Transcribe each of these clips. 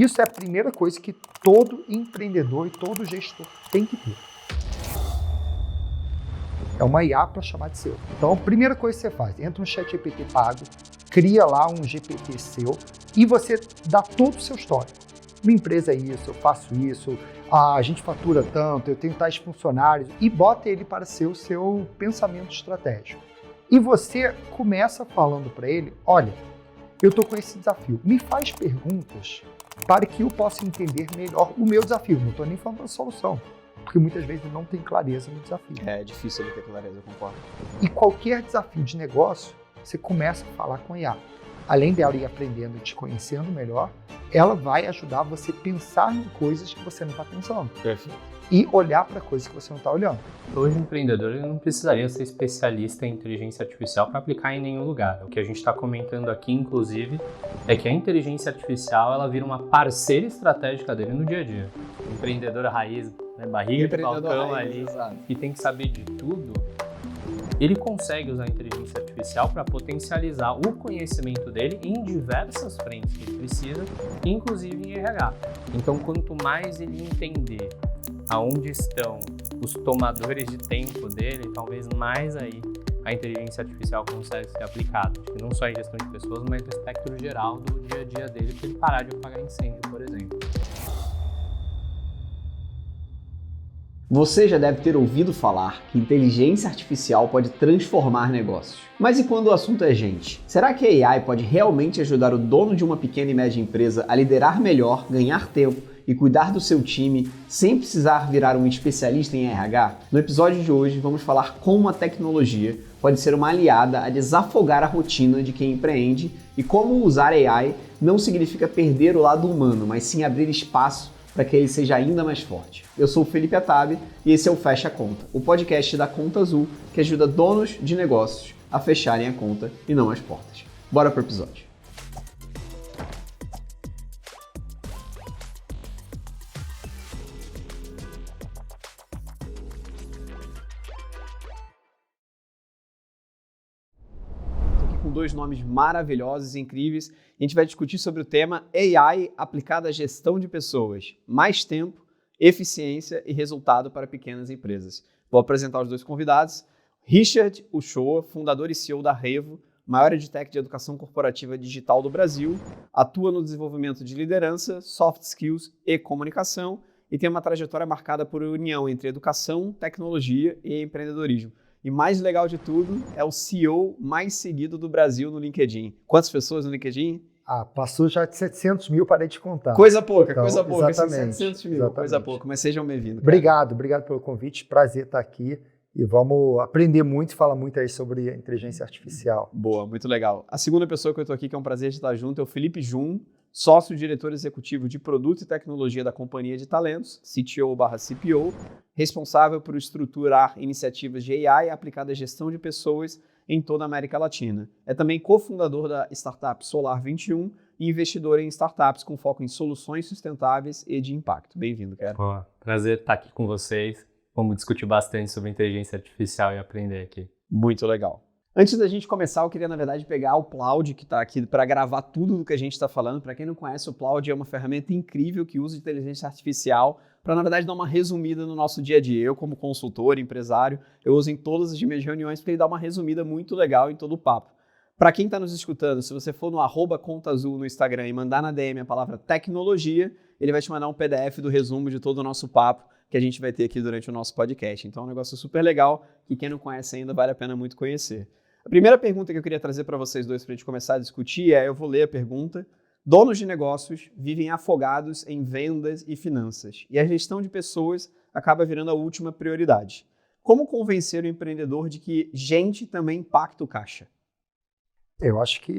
isso é a primeira coisa que todo empreendedor e todo gestor tem que ter. É uma IA para chamar de seu. Então, a primeira coisa que você faz, entra no ChatGPT pago, cria lá um GPT seu e você dá todo o seu histórico. Minha empresa é isso, eu faço isso, a gente fatura tanto, eu tenho tais funcionários, e bota ele para ser o seu pensamento estratégico. E você começa falando para ele, olha, eu estou com esse desafio, me faz perguntas para que eu possa entender melhor o meu desafio. Não estou nem falando da solução, porque muitas vezes não tem clareza no desafio. É difícil ele ter clareza, eu concordo. E qualquer desafio de negócio, você começa a falar com a IA. Além dela ir aprendendo e te conhecendo melhor, ela vai ajudar você a pensar em coisas que você não está pensando. Perfeito. E olhar para coisas que você não está olhando. Hoje o empreendedor ele não precisaria ser especialista em inteligência artificial para aplicar em nenhum lugar. O que a gente está comentando aqui, inclusive, é que a inteligência artificial ela vira uma parceira estratégica dele no dia a dia. O empreendedor raiz, né, barriga de balcão ali, exato. que tem que saber de tudo, ele consegue usar a inteligência artificial para potencializar o conhecimento dele em diversas frentes que ele precisa, inclusive em RH. Então, quanto mais ele entender aonde estão os tomadores de tempo dele, talvez mais aí a inteligência artificial consegue ser aplicada. Acho que não só em gestão de pessoas, mas no espectro geral do dia a dia dele, para ele parar de apagar incêndio, por exemplo. Você já deve ter ouvido falar que inteligência artificial pode transformar negócios. Mas e quando o assunto é gente? Será que a AI pode realmente ajudar o dono de uma pequena e média empresa a liderar melhor, ganhar tempo e cuidar do seu time sem precisar virar um especialista em RH? No episódio de hoje vamos falar como a tecnologia pode ser uma aliada a desafogar a rotina de quem empreende e como usar AI não significa perder o lado humano, mas sim abrir espaço para que ele seja ainda mais forte. Eu sou o Felipe Atabe e esse é o Fecha a Conta, o podcast da Conta Azul que ajuda donos de negócios a fecharem a conta e não as portas. Bora pro episódio. Estou aqui com dois nomes maravilhosos e incríveis. A gente vai discutir sobre o tema AI aplicada à gestão de pessoas. Mais tempo, eficiência e resultado para pequenas empresas. Vou apresentar os dois convidados. Richard Uchoa, fundador e CEO da Revo, maior edtech de educação corporativa digital do Brasil, atua no desenvolvimento de liderança, soft skills e comunicação e tem uma trajetória marcada por união entre educação, tecnologia e empreendedorismo. E mais legal de tudo, é o CEO mais seguido do Brasil no LinkedIn. Quantas pessoas no LinkedIn? Passou já de 700 mil, parei de contar. Coisa pouca, então, coisa pouca. Exatamente. 700 mil, exatamente. Coisa pouca, mas sejam bem-vindos. Obrigado pelo convite, prazer estar aqui e vamos aprender muito e falar muito aí sobre a inteligência artificial. Boa, muito legal. A segunda pessoa que eu estou aqui, que é um prazer de estar junto, é o Felipe Jun, sócio-diretor executivo de Produto e Tecnologia da Companhia de Talentos, CTO/CPO, responsável por estruturar iniciativas de AI aplicada à gestão de pessoas em toda a América Latina. É também cofundador da startup Solar 21 e investidor em startups com foco em soluções sustentáveis e de impacto. Bem-vindo, cara. Pô, prazer estar aqui com vocês. Vamos discutir bastante sobre inteligência artificial e aprender aqui. Muito legal. Antes da gente começar, eu queria, na verdade, pegar o Plaud, que está aqui para gravar tudo do que a gente está falando. Para quem não conhece, o Plaud é uma ferramenta incrível que usa inteligência artificial para, na verdade, dar uma resumida no nosso dia a dia. Eu, como consultor, empresário, eu uso em todas as minhas reuniões para ele dar uma resumida muito legal em todo o papo. Para quem está nos escutando, se você for no @contaazul no Instagram e mandar na DM a palavra tecnologia, ele vai te mandar um PDF do resumo de todo o nosso papo que a gente vai ter aqui durante o nosso podcast. Então é um negócio super legal que quem não conhece ainda vale a pena muito conhecer. A primeira pergunta que eu queria trazer para vocês dois para a gente começar a discutir eu vou ler a pergunta. Donos de negócios vivem afogados em vendas e finanças e a gestão de pessoas acaba virando a última prioridade. Como convencer o empreendedor de que gente também impacta o caixa? Eu acho que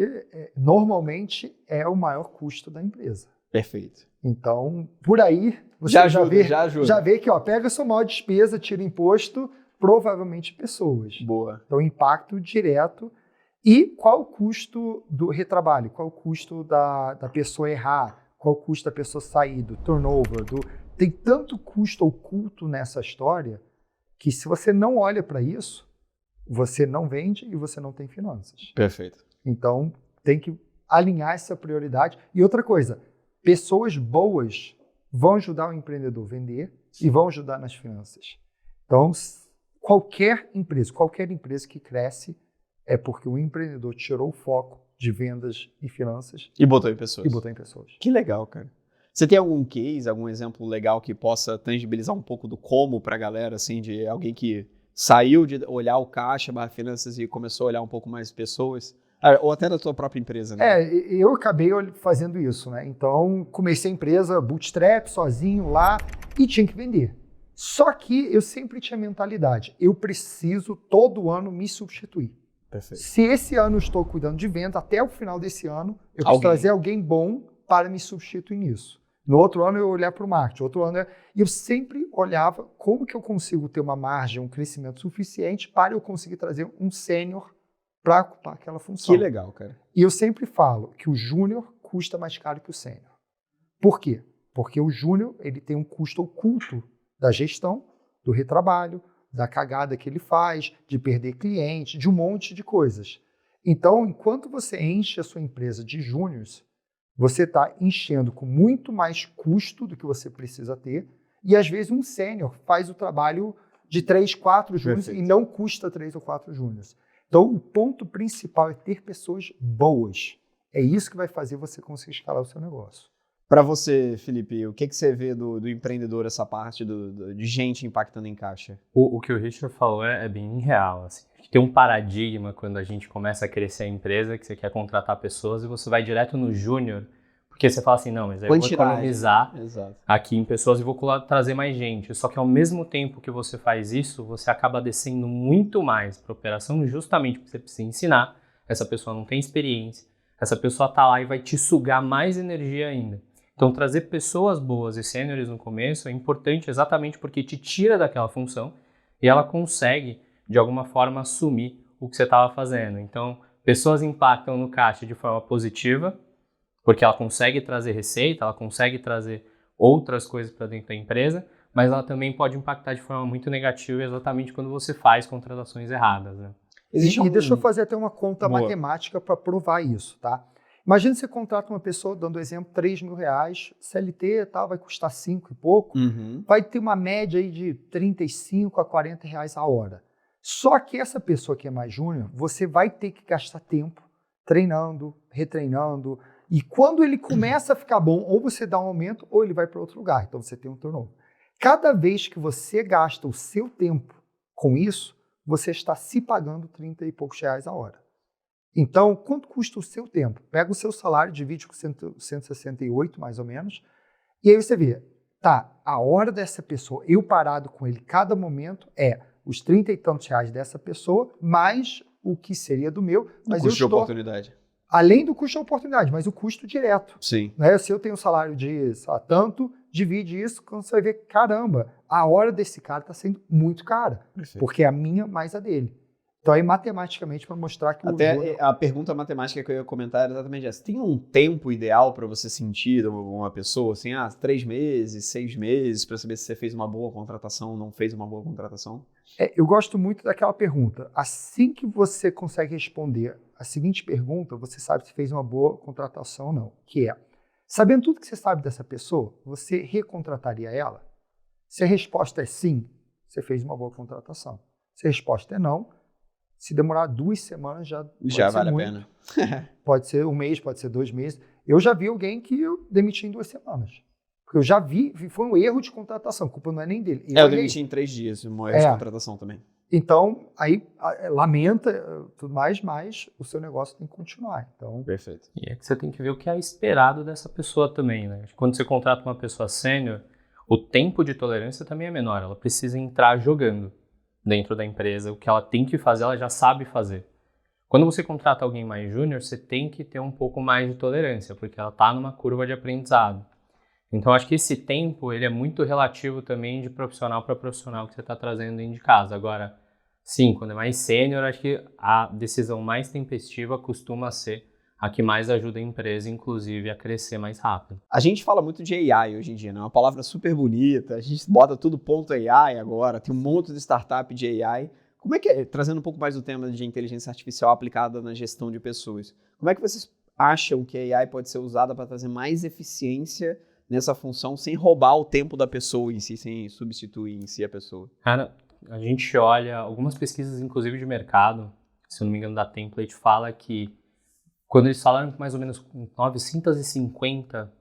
normalmente é o maior custo da empresa. Perfeito. Então, por aí, você já vê que pega a sua maior despesa, tira imposto, provavelmente pessoas. Boa. Então, impacto direto. E qual o custo do retrabalho? Qual o custo da pessoa errar? Qual o custo da pessoa sair, do turnover? Tem tanto custo oculto nessa história que se você não olha para isso, você não vende e você não tem finanças. Perfeito. Então, tem que alinhar essa prioridade. E outra coisa, pessoas boas vão ajudar o empreendedor a vender e vão ajudar nas finanças. Então, qualquer empresa que cresce é porque o empreendedor tirou o foco de vendas e finanças e botou em pessoas. Que legal, cara. Você tem algum case, algum exemplo legal que possa tangibilizar um pouco do como para a galera, assim, de alguém que saiu de olhar o caixa, finanças e começou a olhar um pouco mais pessoas? Ou até da tua própria empresa, né? Eu acabei fazendo isso, né? Então, comecei a empresa bootstrap, sozinho lá, e tinha que vender. Só que eu sempre tinha mentalidade, eu preciso todo ano me substituir. Perfeito. Se esse ano eu estou cuidando de venda, até o final desse ano, eu preciso trazer alguém bom para me substituir nisso. No outro ano eu olhar para o marketing, e eu sempre olhava como que eu consigo ter uma margem, um crescimento suficiente para eu conseguir trazer um sênior para ocupar aquela função. Que legal, cara. E eu sempre falo que o júnior custa mais caro que o sênior. Por quê? Porque o júnior ele tem um custo oculto da gestão, do retrabalho, da cagada que ele faz, de perder cliente, de um monte de coisas. Então, enquanto você enche a sua empresa de júniors, você está enchendo com muito mais custo do que você precisa ter, e às vezes um sênior faz o trabalho de 3, 4 júniors e não custa 3 ou 4 júniors. Então, o ponto principal é ter pessoas boas. É isso que vai fazer você conseguir escalar o seu negócio. Para você, Felipe, o que você vê do empreendedor, essa parte de gente impactando em caixa? O que o Richard falou é bem real. Assim. Tem um paradigma quando a gente começa a crescer a empresa, que você quer contratar pessoas e você vai direto no júnior, porque você fala assim, não, mas aí eu vou economizar aqui em pessoas e vou trazer mais gente. Só que ao mesmo tempo que você faz isso, você acaba descendo muito mais para a operação, justamente porque você precisa ensinar, essa pessoa não tem experiência, essa pessoa está lá e vai te sugar mais energia ainda. Então, trazer pessoas boas e sêniores no começo é importante exatamente porque te tira daquela função e ela consegue, de alguma forma, assumir o que você estava fazendo. Então, pessoas impactam no caixa de forma positiva, porque ela consegue trazer receita, ela consegue trazer outras coisas para dentro da empresa, mas ela também pode impactar de forma muito negativa exatamente quando você faz contratações erradas, né? E deixa eu fazer até uma conta matemática para provar isso, tá? Imagina você contrata uma pessoa, dando exemplo, R$3.000, CLT vai custar 5 e pouco, vai ter uma média aí de R$35 a R$40 a hora. Só que essa pessoa que é mais júnior, você vai ter que gastar tempo treinando, retreinando, e quando ele começa a ficar bom, ou você dá um aumento, ou ele vai para outro lugar, então você tem um turnover. Cada vez que você gasta o seu tempo com isso, você está se pagando 30 e poucos reais a hora. Então, quanto custa o seu tempo? Pega o seu salário, divide com 168, mais ou menos, e aí você vê, a hora dessa pessoa, eu parado com ele, cada momento é os 30 e tantos reais dessa pessoa, mais o que seria do meu. Mas custo de oportunidade. Além do custo de oportunidade, mas o custo direto. Sim. Né? Se eu tenho um salário de tanto, divide isso, quando você vai ver, caramba, a hora desse cara está sendo muito cara, porque é a minha mais a dele. Então, aí, matematicamente, para mostrar que a pergunta matemática que eu ia comentar era exatamente essa. Tem um tempo ideal para você sentir uma pessoa, assim, 3 meses, 6 meses, para saber se você fez uma boa contratação ou não fez uma boa contratação? Eu gosto muito daquela pergunta. Assim que você consegue responder a seguinte pergunta, você sabe se fez uma boa contratação ou não, que é, sabendo tudo que você sabe dessa pessoa, você recontrataria ela? Se a resposta é sim, você fez uma boa contratação. Se a resposta é não, se demorar 2 semanas já vale muito. A pena. Pode ser 1 mês, pode ser 2 meses. Eu já vi alguém que eu demiti em 2 semanas. Porque eu já vi, foi um erro de contratação, a culpa não é nem dele. Eu demiti em 3 dias, um erro de contratação também. Então, aí lamenta tudo mais, mas o seu negócio tem que continuar. Então... Perfeito. E é que você tem que ver o que é esperado dessa pessoa também, né? Quando você contrata uma pessoa sênior, o tempo de tolerância também é menor. Ela precisa entrar jogando dentro da empresa, o que ela tem que fazer, ela já sabe fazer. Quando você contrata alguém mais júnior, você tem que ter um pouco mais de tolerância, porque ela está numa curva de aprendizado. Então, acho que esse tempo, ele é muito relativo também de profissional para profissional que você está trazendo dentro de casa. Agora, sim, quando é mais sênior, acho que a decisão mais tempestiva costuma ser a que mais ajuda a empresa, inclusive, a crescer mais rápido. A gente fala muito de AI hoje em dia, né? É uma palavra super bonita, a gente bota tudo .ai agora, tem um monte de startup de AI. Como é que é, trazendo um pouco mais do tema de inteligência artificial aplicada na gestão de pessoas, como é que vocês acham que a AI pode ser usada para trazer mais eficiência nessa função sem roubar o tempo da pessoa em si, sem substituir em si a pessoa? Cara, a gente olha algumas pesquisas, inclusive de mercado, se eu não me engano da Template, fala que quando eles falaram que mais ou menos 950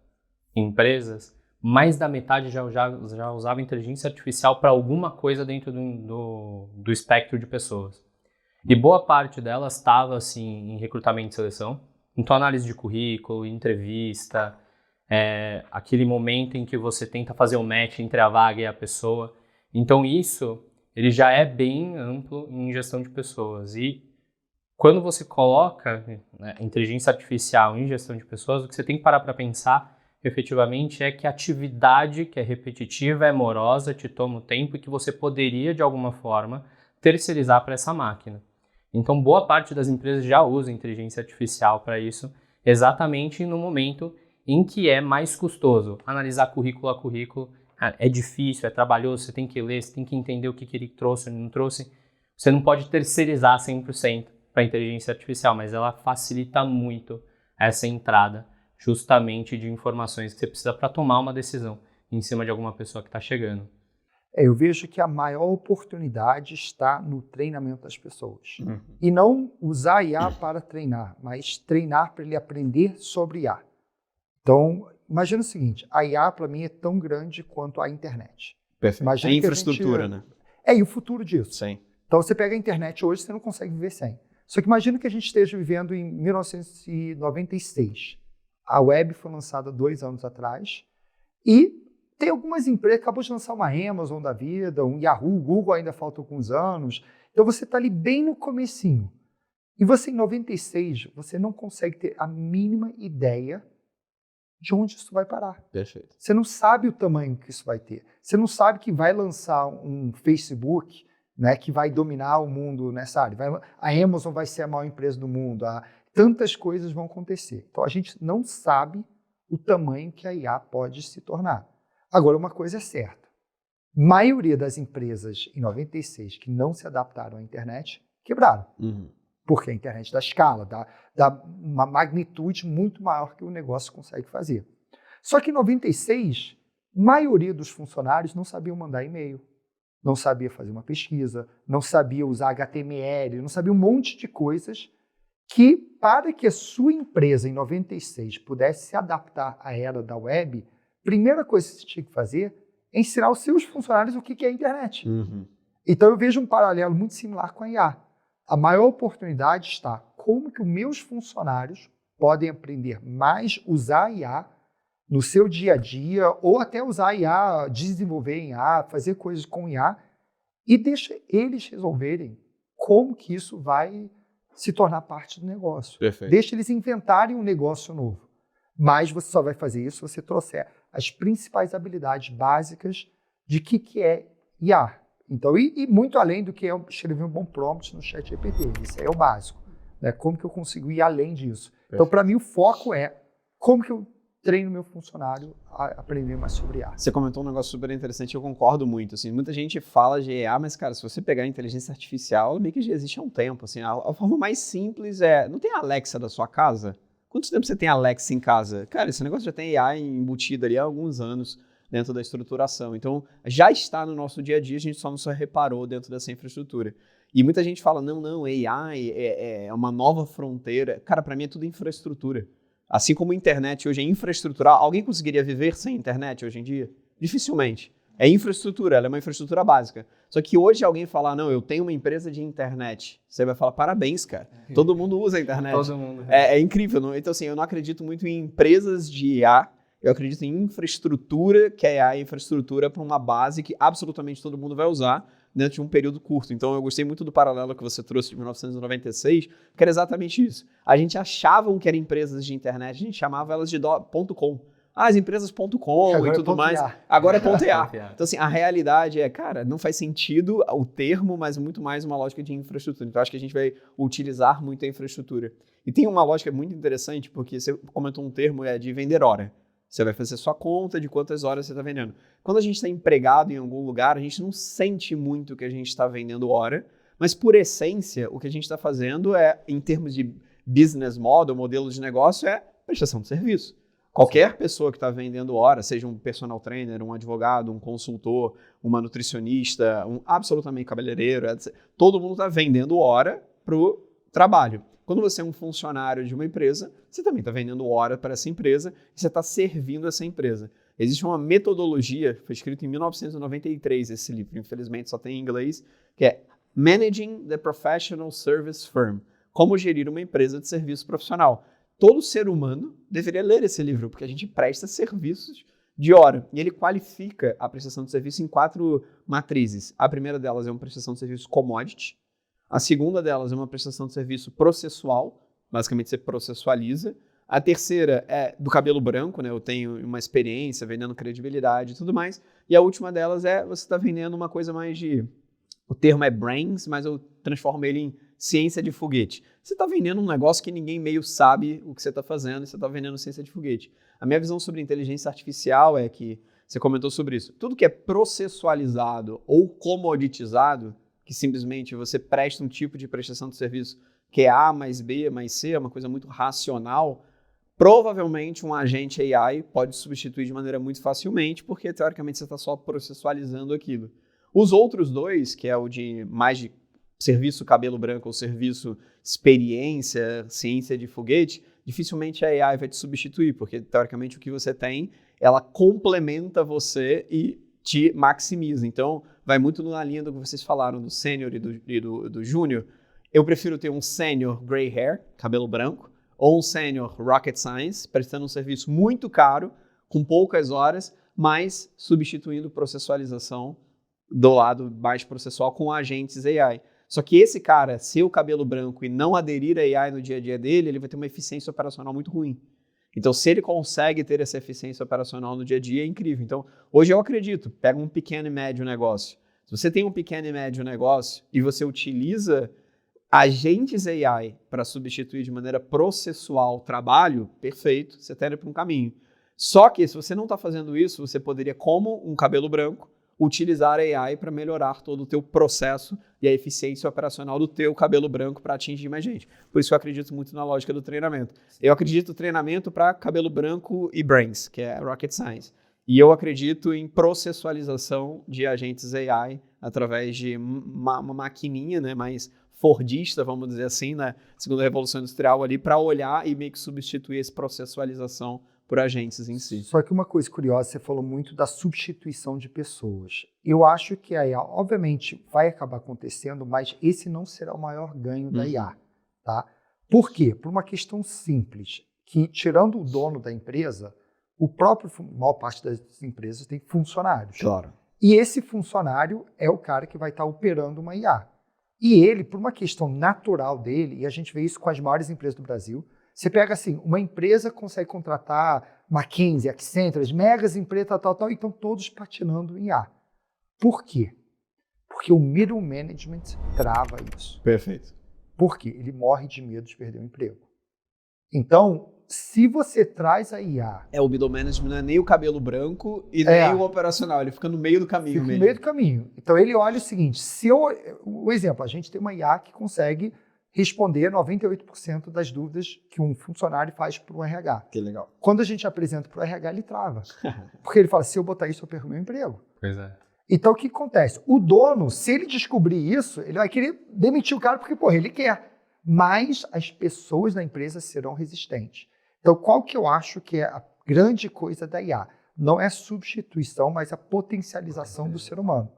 empresas, mais da metade já usava inteligência artificial para alguma coisa dentro do espectro de pessoas. E boa parte delas estava assim, em recrutamento e seleção, então análise de currículo, entrevista, aquele momento em que você tenta fazer o match entre a vaga e a pessoa. Então isso ele já é bem amplo em gestão de pessoas. E quando você coloca inteligência artificial em gestão de pessoas, o que você tem que parar para pensar efetivamente é que a atividade que é repetitiva, é morosa, te toma o tempo e que você poderia, de alguma forma, terceirizar para essa máquina. Então, boa parte das empresas já usa inteligência artificial para isso, exatamente no momento em que é mais custoso. Analisar currículo a currículo é difícil, é trabalhoso, você tem que ler, você tem que entender o que ele trouxe ou não trouxe. Você não pode terceirizar 100% para a inteligência artificial, mas ela facilita muito essa entrada justamente de informações que você precisa para tomar uma decisão em cima de alguma pessoa que está chegando. Eu vejo que a maior oportunidade está no treinamento das pessoas. E não usar IA para treinar, mas treinar para ele aprender sobre IA. Então, imagina o seguinte, a IA para mim é tão grande quanto a internet. Perfeito. Imagina a infraestrutura, né? E o futuro disso. Sim. Então, você pega a internet hoje, você não consegue viver sem. Só que imagina que a gente esteja vivendo em 1996. A web foi lançada 2 anos atrás e tem algumas empresas, acabou de lançar uma Amazon da vida, um Yahoo, Google ainda falta alguns anos. Então você está ali bem no comecinho. E você em 96, você não consegue ter a mínima ideia de onde isso vai parar. Perfeito. Você não sabe o tamanho que isso vai ter. Você não sabe que vai lançar um Facebook, né, que vai dominar o mundo nessa área. A Amazon vai ser a maior empresa do mundo. Tantas coisas vão acontecer. Então a gente não sabe o tamanho que a IA pode se tornar. Agora, uma coisa é certa. A maioria das empresas em 96 que não se adaptaram à internet quebraram. Porque a internet dá escala, dá uma magnitude muito maior que o negócio consegue fazer. Só que em 96, a maioria dos funcionários não sabiam mandar e-mail, não sabia fazer uma pesquisa, não sabia usar HTML, não sabia um monte de coisas que, para que a sua empresa em 96 pudesse se adaptar à era da web, a primeira coisa que você tinha que fazer é ensinar os seus funcionários o que é a internet. Então eu vejo um paralelo muito similar com a IA. A maior oportunidade está como que os meus funcionários podem aprender mais, usar a IA no seu dia a dia, ou até usar a IA, desenvolver em IA, fazer coisas com IA, e deixa eles resolverem como que isso vai se tornar parte do negócio. Perfeito. Deixa eles inventarem um negócio novo. Mas você só vai fazer isso se você trouxer as principais habilidades básicas de que é IA. Então, e muito além do que é escrever um bom prompt no ChatGPT. Isso aí é o básico. Né? Como que eu consigo ir além disso? Perfeito. Então, para mim, o foco é como que eu treino meu funcionário a aprender mais sobre IA. Você comentou um negócio super interessante, eu concordo muito. Assim, muita gente fala de IA, mas, cara, se você pegar a inteligência artificial, ela meio que já existe há um tempo. Assim, a forma mais simples é... Não tem a Alexa da sua casa? Quanto tempo você tem a Alexa em casa? Cara, esse negócio já tem AI embutido ali há alguns anos dentro da estruturação. Então, já está no nosso dia a dia, a gente só não se reparou dentro dessa infraestrutura. E muita gente fala, não, AI é uma nova fronteira. Cara, para mim é tudo infraestrutura. Assim como a internet hoje é infraestrutural, alguém conseguiria viver sem internet hoje em dia? Dificilmente. É infraestrutura, ela é uma infraestrutura básica. Só que hoje alguém falar, não, eu tenho uma empresa de internet. Você vai falar, parabéns, cara. Todo mundo usa a internet. Todo mundo. É incrível. Não? Então, assim, eu não acredito muito em empresas de IA, eu acredito em infraestrutura, que é a infraestrutura para uma base que absolutamente todo mundo vai usar dentro de um período curto. Então, eu gostei muito do paralelo que você trouxe de 1996, que era exatamente isso. A gente achava que eram empresas de internet, a gente chamava elas de .com. As empresas .com e tudo mais. Agora é .a. Então, assim, a realidade é, cara, não faz sentido o termo, mas muito mais uma lógica de infraestrutura. Então, acho que a gente vai utilizar muito a infraestrutura. E tem uma lógica muito interessante, porque você comentou um termo de vender hora. Você vai fazer sua conta de quantas horas você está vendendo. Quando a gente está empregado em algum lugar, a gente não sente muito que a gente está vendendo hora, mas por essência, o que a gente está fazendo é, em termos de business model, modelo de negócio, é prestação de serviço. Qualquer pessoa que está vendendo hora, seja um personal trainer, um advogado, um consultor, uma nutricionista, um absolutamente cabeleireiro, etc. Todo mundo está vendendo hora para o trabalho. Quando você é um funcionário de uma empresa, você também está vendendo hora para essa empresa e você está servindo essa empresa. Existe uma metodologia, foi escrito em 1993 esse livro, infelizmente só tem em inglês, que é Managing the Professional Service Firm. Como gerir uma empresa de serviço profissional. Todo ser humano deveria ler esse livro, porque a gente presta serviços de hora. E ele qualifica a prestação de serviço em 4 matrizes. A primeira delas é uma prestação de serviço commodity. A segunda delas é uma prestação de serviço processual. Basicamente, você processualiza. A terceira é do cabelo branco, né? Eu tenho uma experiência vendendo credibilidade e tudo mais. E a última delas é você está vendendo uma coisa mais de... O termo é brains, mas eu transformo ele em ciência de foguete. Você está vendendo um negócio que ninguém meio sabe o que você está fazendo e você está vendendo ciência de foguete. A minha visão sobre inteligência artificial é que, você comentou sobre isso, tudo que é processualizado ou comoditizado, que simplesmente você presta um tipo de prestação de serviço que é A mais B mais C, é uma coisa muito racional, provavelmente um agente AI pode substituir de maneira muito facilmente, porque teoricamente você está só processualizando aquilo. Os outros dois, que é o de mais de serviço cabelo branco ou serviço experiência, ciência de foguete, dificilmente a AI vai te substituir, porque teoricamente o que você tem, ela complementa você e te maximiza. Então, vai muito na linha do que vocês falaram do sênior e do júnior. Eu prefiro ter um sênior gray hair, cabelo branco, ou um sênior rocket science, prestando um serviço muito caro, com poucas horas, mas substituindo processualização do lado mais processual com agentes AI. Só que esse cara, se o cabelo branco e não aderir a AI no dia a dia dele, ele vai ter uma eficiência operacional muito ruim. Então, se ele consegue ter essa eficiência operacional no dia a dia, é incrível. Então, hoje eu acredito, pega um pequeno e médio negócio. Se você tem um pequeno e médio negócio e você utiliza agentes AI para substituir de maneira processual o trabalho, perfeito, você está indo para um caminho. Só que, se você não está fazendo isso, você poderia, como um cabelo branco, utilizar a AI para melhorar todo o teu processo e a eficiência operacional do teu cabelo branco para atingir mais gente. Por isso eu acredito muito na lógica do treinamento. Eu acredito no treinamento para cabelo branco e brains, que é rocket science. E eu acredito em processualização de agentes AI através de uma maquininha, né, mais fordista, vamos dizer assim, na segunda revolução industrial ali, para olhar e meio que substituir essa processualização por agentes em si. Só que uma coisa curiosa, você falou muito da substituição de pessoas. Eu acho que a IA, obviamente, vai acabar acontecendo, mas esse não será o maior ganho da IA. Tá? Por quê? Por uma questão simples, que tirando o dono da empresa, a maior parte das empresas tem funcionários. Claro. E esse funcionário é o cara que vai estar operando uma IA. E ele, por uma questão natural dele, e a gente vê isso com as maiores empresas do Brasil, você pega assim, uma empresa consegue contratar McKinsey, Accenture, as megas empresas, tal, e estão todos patinando em IA. Por quê? Porque o middle management trava isso. Perfeito. Por quê? Ele morre de medo de perder o emprego. Então, se você traz a IA... O middle management não é nem o cabelo branco e nem o operacional, ele fica no meio do caminho mesmo. No meio do caminho. Então, ele olha o seguinte, o exemplo, a gente tem uma IA que consegue responder 98% das dúvidas que um funcionário faz para o RH. Que legal. Quando a gente apresenta para o RH, ele trava. Porque ele fala, se eu botar isso, eu perco meu emprego. Pois é. Então, o que acontece? O dono, se ele descobrir isso, ele vai querer demitir o cara porque, ele quer. Mas as pessoas da empresa serão resistentes. Então, qual que eu acho que é a grande coisa da IA? Não é a substituição, mas a potencialização do ser humano.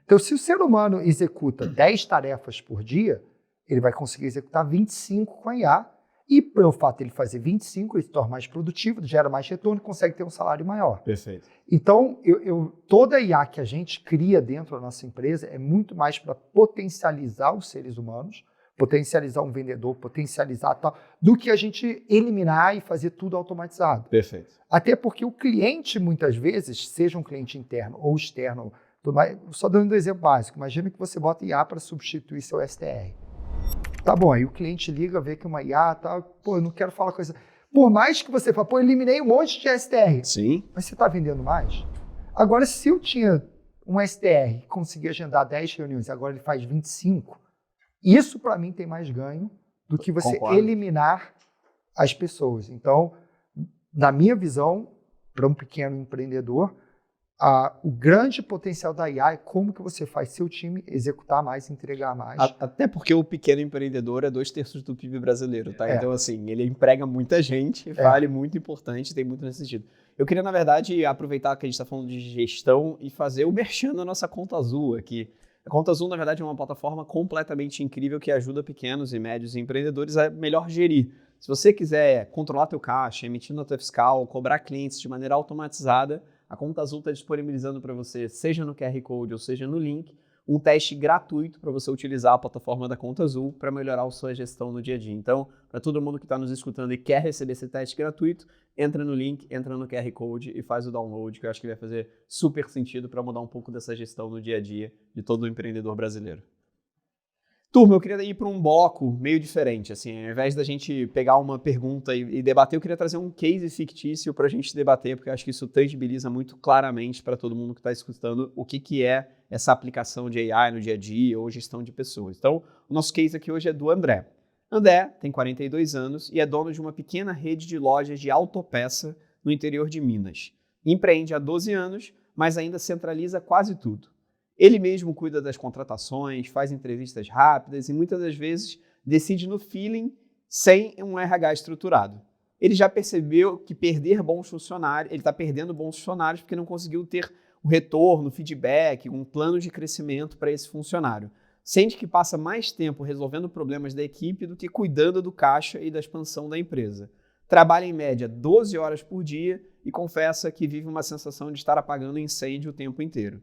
Então, se o ser humano executa 10 tarefas por dia, ele vai conseguir executar 25 com a IA, e pelo fato de ele fazer 25, ele se torna mais produtivo, gera mais retorno e consegue ter um salário maior. Perfeito. Então, toda a IA que a gente cria dentro da nossa empresa é muito mais para potencializar os seres humanos, potencializar um vendedor, potencializar tal, do que a gente eliminar e fazer tudo automatizado. Perfeito. Até porque o cliente, muitas vezes, seja um cliente interno ou externo, só dando um exemplo básico, imagina que você bota IA para substituir seu STR. Tá bom, aí o cliente liga, vê que uma IA, tá, eu não quero falar coisa. Por mais que você fale, eliminei um monte de STR. Sim. Mas você está vendendo mais? Agora, se eu tinha um STR que conseguia agendar 10 reuniões, agora ele faz 25, isso para mim tem mais ganho do que você Concordo. eliminar as pessoas. Então, na minha visão, para um pequeno empreendedor, o grande potencial da IA é como que você faz seu time executar mais, entregar mais. Até porque o pequeno empreendedor é 2/3 do PIB brasileiro, tá? É. Então, assim, ele emprega muita gente, vale muito importante, tem muito nesse sentido. Eu queria, na verdade, aproveitar que a gente está falando de gestão e fazer o merchan da nossa Conta Azul aqui. A Conta Azul, na verdade, é uma plataforma completamente incrível que ajuda pequenos e médios empreendedores a melhor gerir. Se você quiser controlar teu caixa, emitir nota fiscal, cobrar clientes de maneira automatizada, a Conta Azul está disponibilizando para você, seja no QR Code ou seja no link, um teste gratuito para você utilizar a plataforma da Conta Azul para melhorar a sua gestão no dia a dia. Então, para todo mundo que está nos escutando e quer receber esse teste gratuito, entra no link, entra no QR Code e faz o download, que eu acho que vai fazer super sentido para mudar um pouco dessa gestão no dia a dia de todo empreendedor brasileiro. Turma, eu queria ir para um bloco meio diferente, assim, ao invés da gente pegar uma pergunta e debater, eu queria trazer um case fictício para a gente debater, porque eu acho que isso tangibiliza muito claramente para todo mundo que está escutando o que é essa aplicação de AI no dia a dia ou gestão de pessoas. Então, o nosso case aqui hoje é do André. André tem 42 anos e é dono de uma pequena rede de lojas de autopeça no interior de Minas. Empreende há 12 anos, mas ainda centraliza quase tudo. Ele mesmo cuida das contratações, faz entrevistas rápidas e muitas das vezes decide no feeling sem um RH estruturado. Ele já percebeu que perder bons funcionários, ele está perdendo bons funcionários porque não conseguiu ter o retorno, feedback, um plano de crescimento para esse funcionário. Sente que passa mais tempo resolvendo problemas da equipe do que cuidando do caixa e da expansão da empresa. Trabalha em média 12 horas por dia e confessa que vive uma sensação de estar apagando incêndio o tempo inteiro.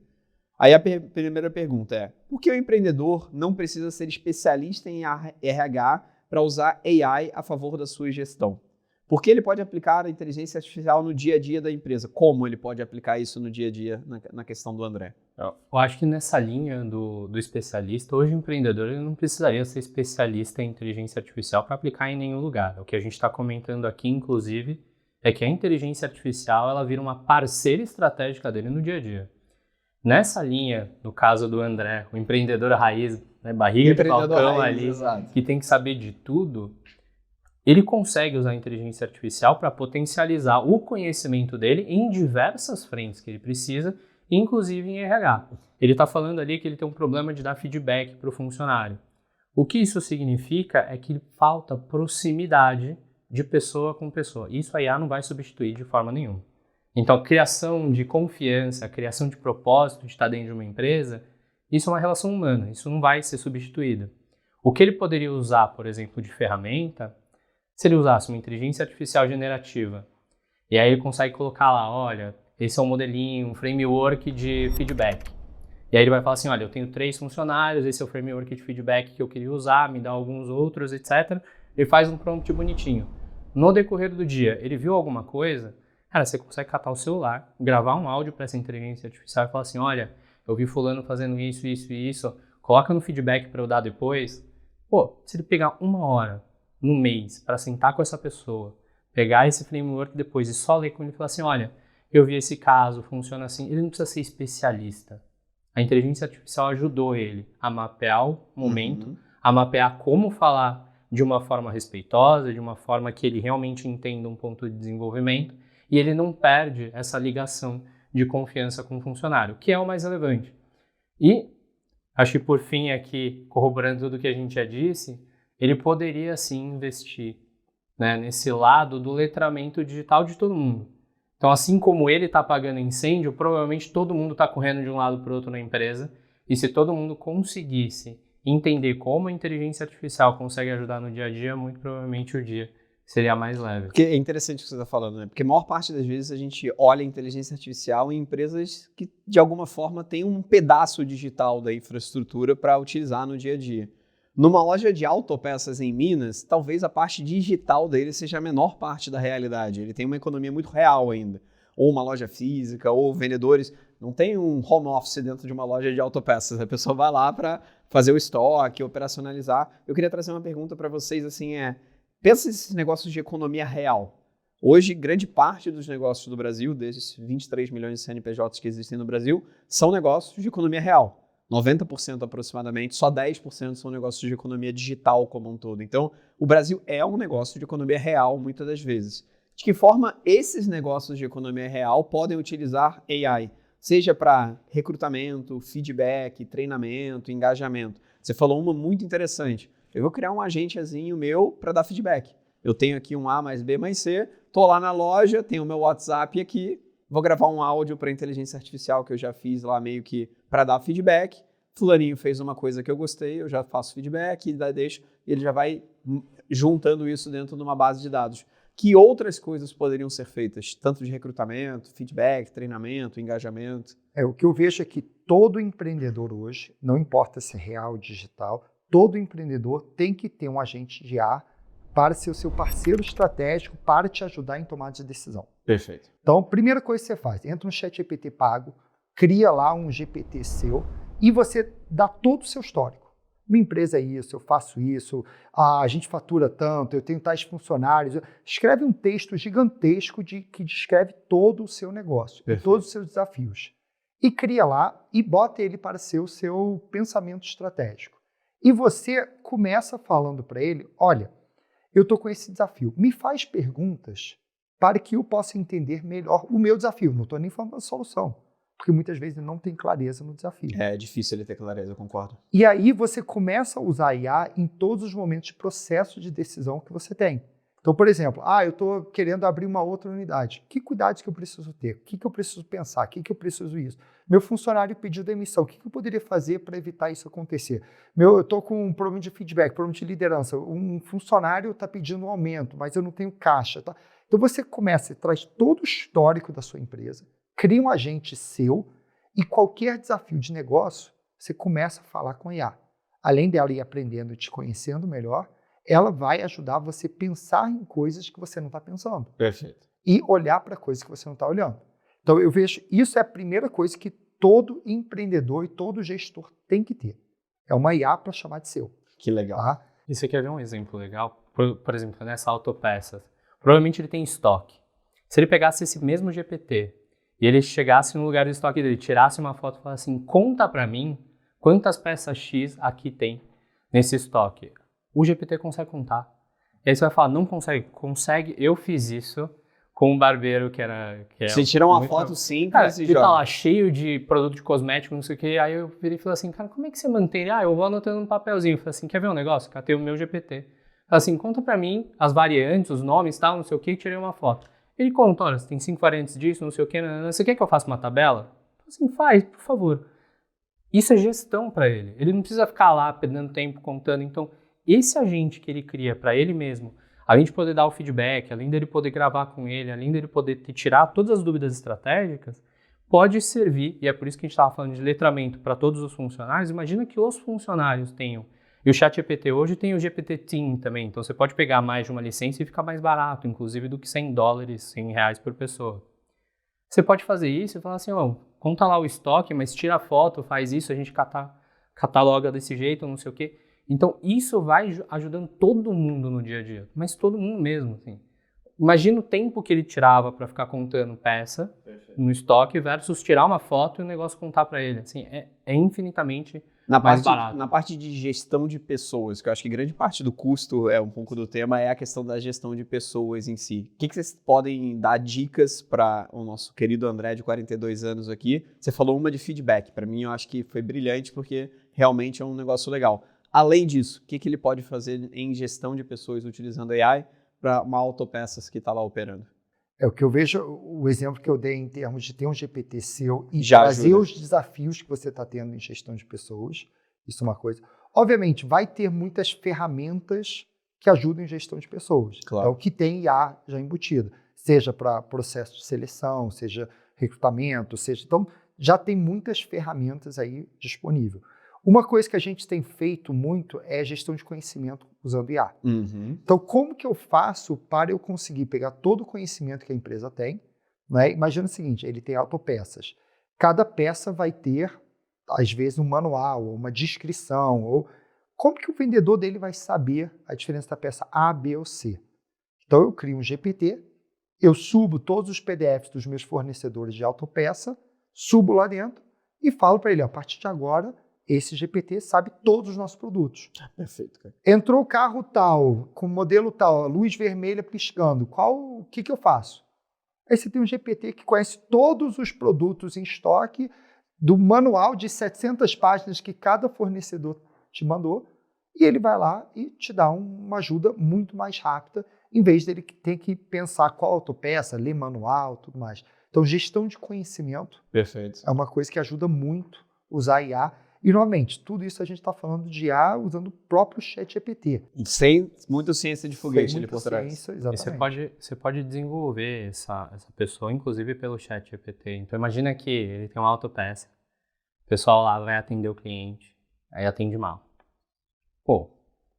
Aí a primeira pergunta é, por que o empreendedor não precisa ser especialista em RH para usar AI a favor da sua gestão? Por que ele pode aplicar a inteligência artificial no dia a dia da empresa? Como ele pode aplicar isso no dia a dia na questão do André? Eu acho que nessa linha do especialista, hoje o empreendedor ele não precisaria ser especialista em inteligência artificial para aplicar em nenhum lugar. O que a gente está comentando aqui, inclusive, é que a inteligência artificial ela vira uma parceira estratégica dele no dia a dia. Nessa linha, no caso do André, o empreendedor raiz, né, barriga de balcão ali, exato, que tem que saber de tudo, ele consegue usar a inteligência artificial para potencializar o conhecimento dele em diversas frentes que ele precisa, inclusive em RH. Ele está falando ali que ele tem um problema de dar feedback para o funcionário. O que isso significa é que falta proximidade de pessoa com pessoa. Isso a IA não vai substituir de forma nenhuma. Então, a criação de confiança, a criação de propósito de estar dentro de uma empresa, isso é uma relação humana, isso não vai ser substituído. O que ele poderia usar, por exemplo, de ferramenta, se ele usasse uma inteligência artificial generativa, e aí ele consegue colocar lá, olha, esse é um modelinho, um framework de feedback. E aí ele vai falar assim, olha, eu tenho 3 funcionários, esse é o framework de feedback que eu queria usar, me dá alguns outros, etc. Ele faz um prompt bonitinho. No decorrer do dia, ele viu alguma coisa, cara, você consegue catar o celular, gravar um áudio para essa inteligência artificial e falar assim, olha, eu vi fulano fazendo isso, isso e isso, coloca no feedback para eu dar depois. Pô, se ele pegar 1 hora no mês para sentar com essa pessoa, pegar esse framework depois e só ler com ele e falar assim, olha, eu vi esse caso, funciona assim, ele não precisa ser especialista. A inteligência artificial ajudou ele a mapear o momento, a mapear como falar de uma forma respeitosa, de uma forma que ele realmente entenda um ponto de desenvolvimento, e ele não perde essa ligação de confiança com o funcionário, que é o mais relevante. E, acho que por fim aqui, corroborando tudo que a gente já disse, ele poderia sim investir, né, nesse lado do letramento digital de todo mundo. Então, assim como ele está apagando incêndio, provavelmente todo mundo está correndo de um lado para o outro na empresa, e se todo mundo conseguisse entender como a inteligência artificial consegue ajudar no dia a dia, muito provavelmente o dia seria mais leve. Porque é interessante o que você está falando, né? Porque a maior parte das vezes a gente olha a inteligência artificial em empresas que, de alguma forma, têm um pedaço digital da infraestrutura para utilizar no dia a dia. Numa loja de autopeças em Minas, talvez a parte digital dele seja a menor parte da realidade. Ele tem uma economia muito real ainda. Ou uma loja física, ou vendedores. Não tem um home office dentro de uma loja de autopeças. A pessoa vai lá para fazer o estoque, operacionalizar. Eu queria trazer uma pergunta para vocês, assim, pensa nesses negócios de economia real. Hoje, grande parte dos negócios do Brasil, desses 23 milhões de CNPJs que existem no Brasil, são negócios de economia real. 90% aproximadamente, só 10% são negócios de economia digital como um todo. Então, o Brasil é um negócio de economia real, muitas das vezes. De que forma esses negócios de economia real podem utilizar AI? Seja para recrutamento, feedback, treinamento, engajamento. Você falou uma muito interessante. Eu vou criar um agentezinho meu para dar feedback. Eu tenho aqui um A mais B mais C, estou lá na loja, tenho o meu WhatsApp aqui, vou gravar um áudio para inteligência artificial que eu já fiz lá meio que para dar feedback. Fulaninho fez uma coisa que eu gostei, eu já faço feedback e deixo, e ele já vai juntando isso dentro de uma base de dados. Que outras coisas poderiam ser feitas, tanto de recrutamento, feedback, treinamento, engajamento? O que eu vejo é que todo empreendedor hoje, não importa se é real ou digital, todo empreendedor tem que ter um agente de IA para ser o seu parceiro estratégico, para te ajudar em tomada de decisão. Perfeito. Então, a primeira coisa que você faz, entra no ChatGPT pago, cria lá um GPT seu e você dá todo o seu histórico. Minha empresa é isso, eu faço isso, a gente fatura tanto, eu tenho tais funcionários. Escreve um texto gigantesco que descreve todo o seu negócio, todos os seus desafios. E cria lá e bota ele para ser o seu pensamento estratégico. E você começa falando para ele, olha, eu estou com esse desafio, me faz perguntas para que eu possa entender melhor o meu desafio. Não estou nem falando da solução, porque muitas vezes ele não tem clareza no desafio. É difícil ele ter clareza, eu concordo. E aí você começa a usar a IA em todos os momentos de processo de decisão que você tem. Então, por exemplo, eu estou querendo abrir uma outra unidade. Que cuidados que eu preciso ter? O que eu preciso pensar? O que eu preciso isso? Meu funcionário pediu demissão. O que eu poderia fazer para evitar isso acontecer? Eu estou com um problema de feedback, problema de liderança. Um funcionário está pedindo um aumento, mas eu não tenho caixa. Tá? Então, você começa e traz todo o histórico da sua empresa, cria um agente seu e qualquer desafio de negócio, você começa a falar com a IA. Além dela ir aprendendo e te conhecendo melhor, ela vai ajudar você a pensar em coisas que você não está pensando. Perfeito. E olhar para coisas que você não está olhando. Então, eu vejo, isso é a primeira coisa que todo empreendedor e todo gestor tem que ter. É uma IA para chamar de seu. Que legal. Tá? E você quer ver um exemplo legal? Por exemplo, nessa autopeças. Provavelmente ele tem estoque. Se ele pegasse esse mesmo GPT e ele chegasse no lugar do estoque dele, tirasse uma foto e falasse assim, conta para mim quantas peças X aqui tem nesse estoque. O GPT consegue contar. E aí você vai falar, não consegue. Consegue, eu fiz isso com um barbeiro que é você tira uma muito... foto simples cara, e ele joga. tá lá cheio de produto de cosmético, não sei o que. Aí eu virei e falei assim, cara, como é que você mantém? Eu vou anotando um papelzinho. Eu falei assim, quer ver um negócio? Catei o meu GPT. Falei assim, conta pra mim as variantes, os nomes, tal, não sei o que, e tirei uma foto. Ele conta, olha, você tem 5 variantes disso, não sei o que, você quer que eu faça uma tabela? Eu falei assim, faz, por favor. Isso é gestão para ele. Ele não precisa ficar lá perdendo tempo contando. Então, esse agente que ele cria para ele mesmo, além de poder dar o feedback, além dele poder gravar com ele, além dele poder tirar todas as dúvidas estratégicas, pode servir, e é por isso que a gente estava falando de letramento para todos os funcionários. Imagina que os funcionários tenham, e o ChatGPT hoje tem o GPT Team também, então você pode pegar mais de uma licença e ficar mais barato, inclusive do que $100, R$100 por pessoa. Você pode fazer isso e falar assim, conta lá o estoque, mas tira a foto, faz isso, a gente cataloga desse jeito, não sei o quê. Então, isso vai ajudando todo mundo no dia a dia, mas todo mundo mesmo, assim. Imagina o tempo que ele tirava para ficar contando peça no estoque versus tirar uma foto e o negócio contar para ele. Assim, é infinitamente mais barato. Na parte de gestão de pessoas, que eu acho que grande parte do custo um pouco do tema, é a questão da gestão de pessoas em si. O que vocês podem dar dicas para o nosso querido André, de 42 anos aqui? Você falou uma de feedback. Para mim, eu acho que foi brilhante, porque realmente é um negócio legal. Além disso, o que ele pode fazer em gestão de pessoas utilizando AI para uma autopeças que está lá operando? O que eu vejo, o exemplo que eu dei em termos de ter um GPT seu e Já trazer ajuda. os desafios que você está tendo em gestão de pessoas, isso é uma coisa. Obviamente, vai ter muitas ferramentas que ajudam em gestão de pessoas. Claro. Então, que tem IA já embutida, seja para processo de seleção, seja recrutamento, então já tem muitas ferramentas aí disponíveis. Uma coisa que a gente tem feito muito é gestão de conhecimento usando IA. Uhum. Então, como que eu faço para eu conseguir pegar todo o conhecimento que a empresa tem? Né? Imagina o seguinte, ele tem autopeças. Cada peça vai ter, às vezes, um manual, ou uma descrição, ou como que o vendedor dele vai saber a diferença da peça A, B ou C? Então, eu crio um GPT, eu subo todos os PDFs dos meus fornecedores de autopeça, subo lá dentro e falo para ele, a partir de agora, esse GPT sabe todos os nossos produtos. Perfeito, cara. Entrou o carro tal, com modelo tal, a luz vermelha piscando, o que eu faço? Aí você tem um GPT que conhece todos os produtos em estoque do manual de 700 páginas que cada fornecedor te mandou, e ele vai lá e te dá uma ajuda muito mais rápida, em vez dele ter que pensar qual autopeça, ler manual, tudo mais. Então, gestão de conhecimento Perfeito. é uma coisa que ajuda muito usar IA. E, novamente, tudo isso a gente está falando de IA usando o próprio ChatGPT. Sem muita ciência de foguete Sem ali por muita trás. ciência, E exatamente. você pode desenvolver essa pessoa, inclusive pelo chat GPT. Então imagina que ele tem uma autopeça, o pessoal lá vai atender o cliente, aí atende mal. Pô,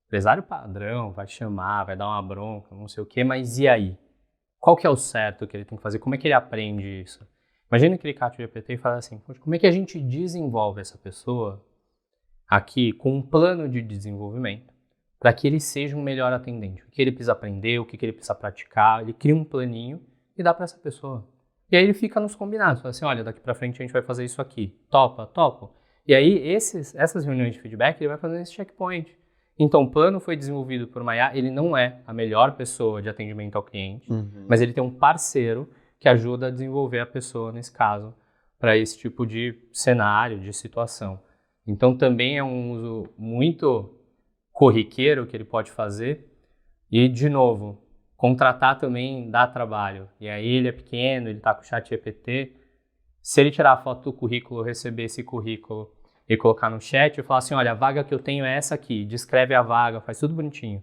empresário padrão vai chamar, vai dar uma bronca, não sei o quê, mas e aí? Qual que é o certo que ele tem que fazer? Como é que ele aprende isso? Imagina que ele cata o GPT e fala assim, como é que a gente desenvolve essa pessoa aqui com um plano de desenvolvimento para que ele seja um melhor atendente? O que ele precisa aprender, o que ele precisa praticar, ele cria um planinho e dá para essa pessoa. E aí ele fica nos combinados, fala assim, olha, daqui para frente a gente vai fazer isso aqui, topa, topo. E aí essas reuniões de feedback ele vai fazendo esse checkpoint. Então o plano foi desenvolvido por uma IA, ele não é a melhor pessoa de atendimento ao cliente, mas ele tem um parceiro que ajuda a desenvolver a pessoa nesse caso para esse tipo de cenário, de situação. Então também é um uso muito corriqueiro que ele pode fazer e, de novo, contratar também dá trabalho. E aí ele é pequeno, ele está com o chat GPT, se ele tirar a foto do currículo, receber esse currículo e colocar no chat e falar assim, olha, a vaga que eu tenho é essa aqui, descreve a vaga, faz tudo bonitinho.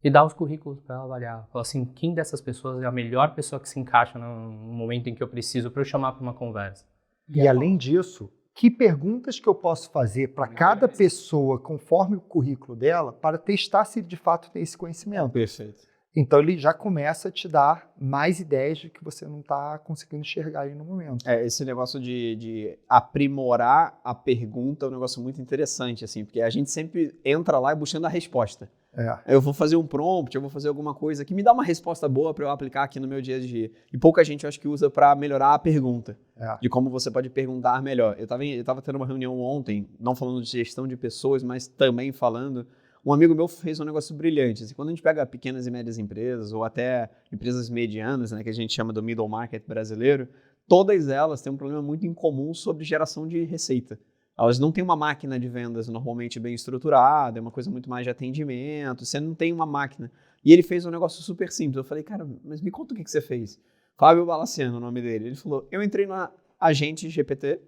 E dá os currículos para ela avaliar. Fala assim, quem dessas pessoas é a melhor pessoa que se encaixa no momento em que eu preciso para eu chamar para uma conversa. E além disso, que perguntas que eu posso fazer para cada pessoa, conforme o currículo dela, para testar se ele de fato tem esse conhecimento. Perfeito. Então ele já começa a te dar mais ideias de que você não está conseguindo enxergar aí no momento. Esse negócio de aprimorar a pergunta é um negócio muito interessante, assim, porque a gente sempre entra lá buscando a resposta. Eu vou fazer um prompt, eu vou fazer alguma coisa que me dá uma resposta boa para eu aplicar aqui no meu dia a dia. E pouca gente, eu acho que usa para melhorar a pergunta, de como você pode perguntar melhor. Eu tava tendo uma reunião ontem, não falando de gestão de pessoas, mas também falando. Um amigo meu fez um negócio brilhante. Assim, quando a gente pega pequenas e médias empresas, ou até empresas medianas, né, que a gente chama do middle market brasileiro, todas elas têm um problema muito em comum sobre geração de receita. Elas não têm uma máquina de vendas normalmente bem estruturada, é uma coisa muito mais de atendimento, você não tem uma máquina. E ele fez um negócio super simples. Eu falei, cara, mas me conta o que você fez. Fábio Balaciano, o nome dele. Ele falou, eu entrei no agente GPT,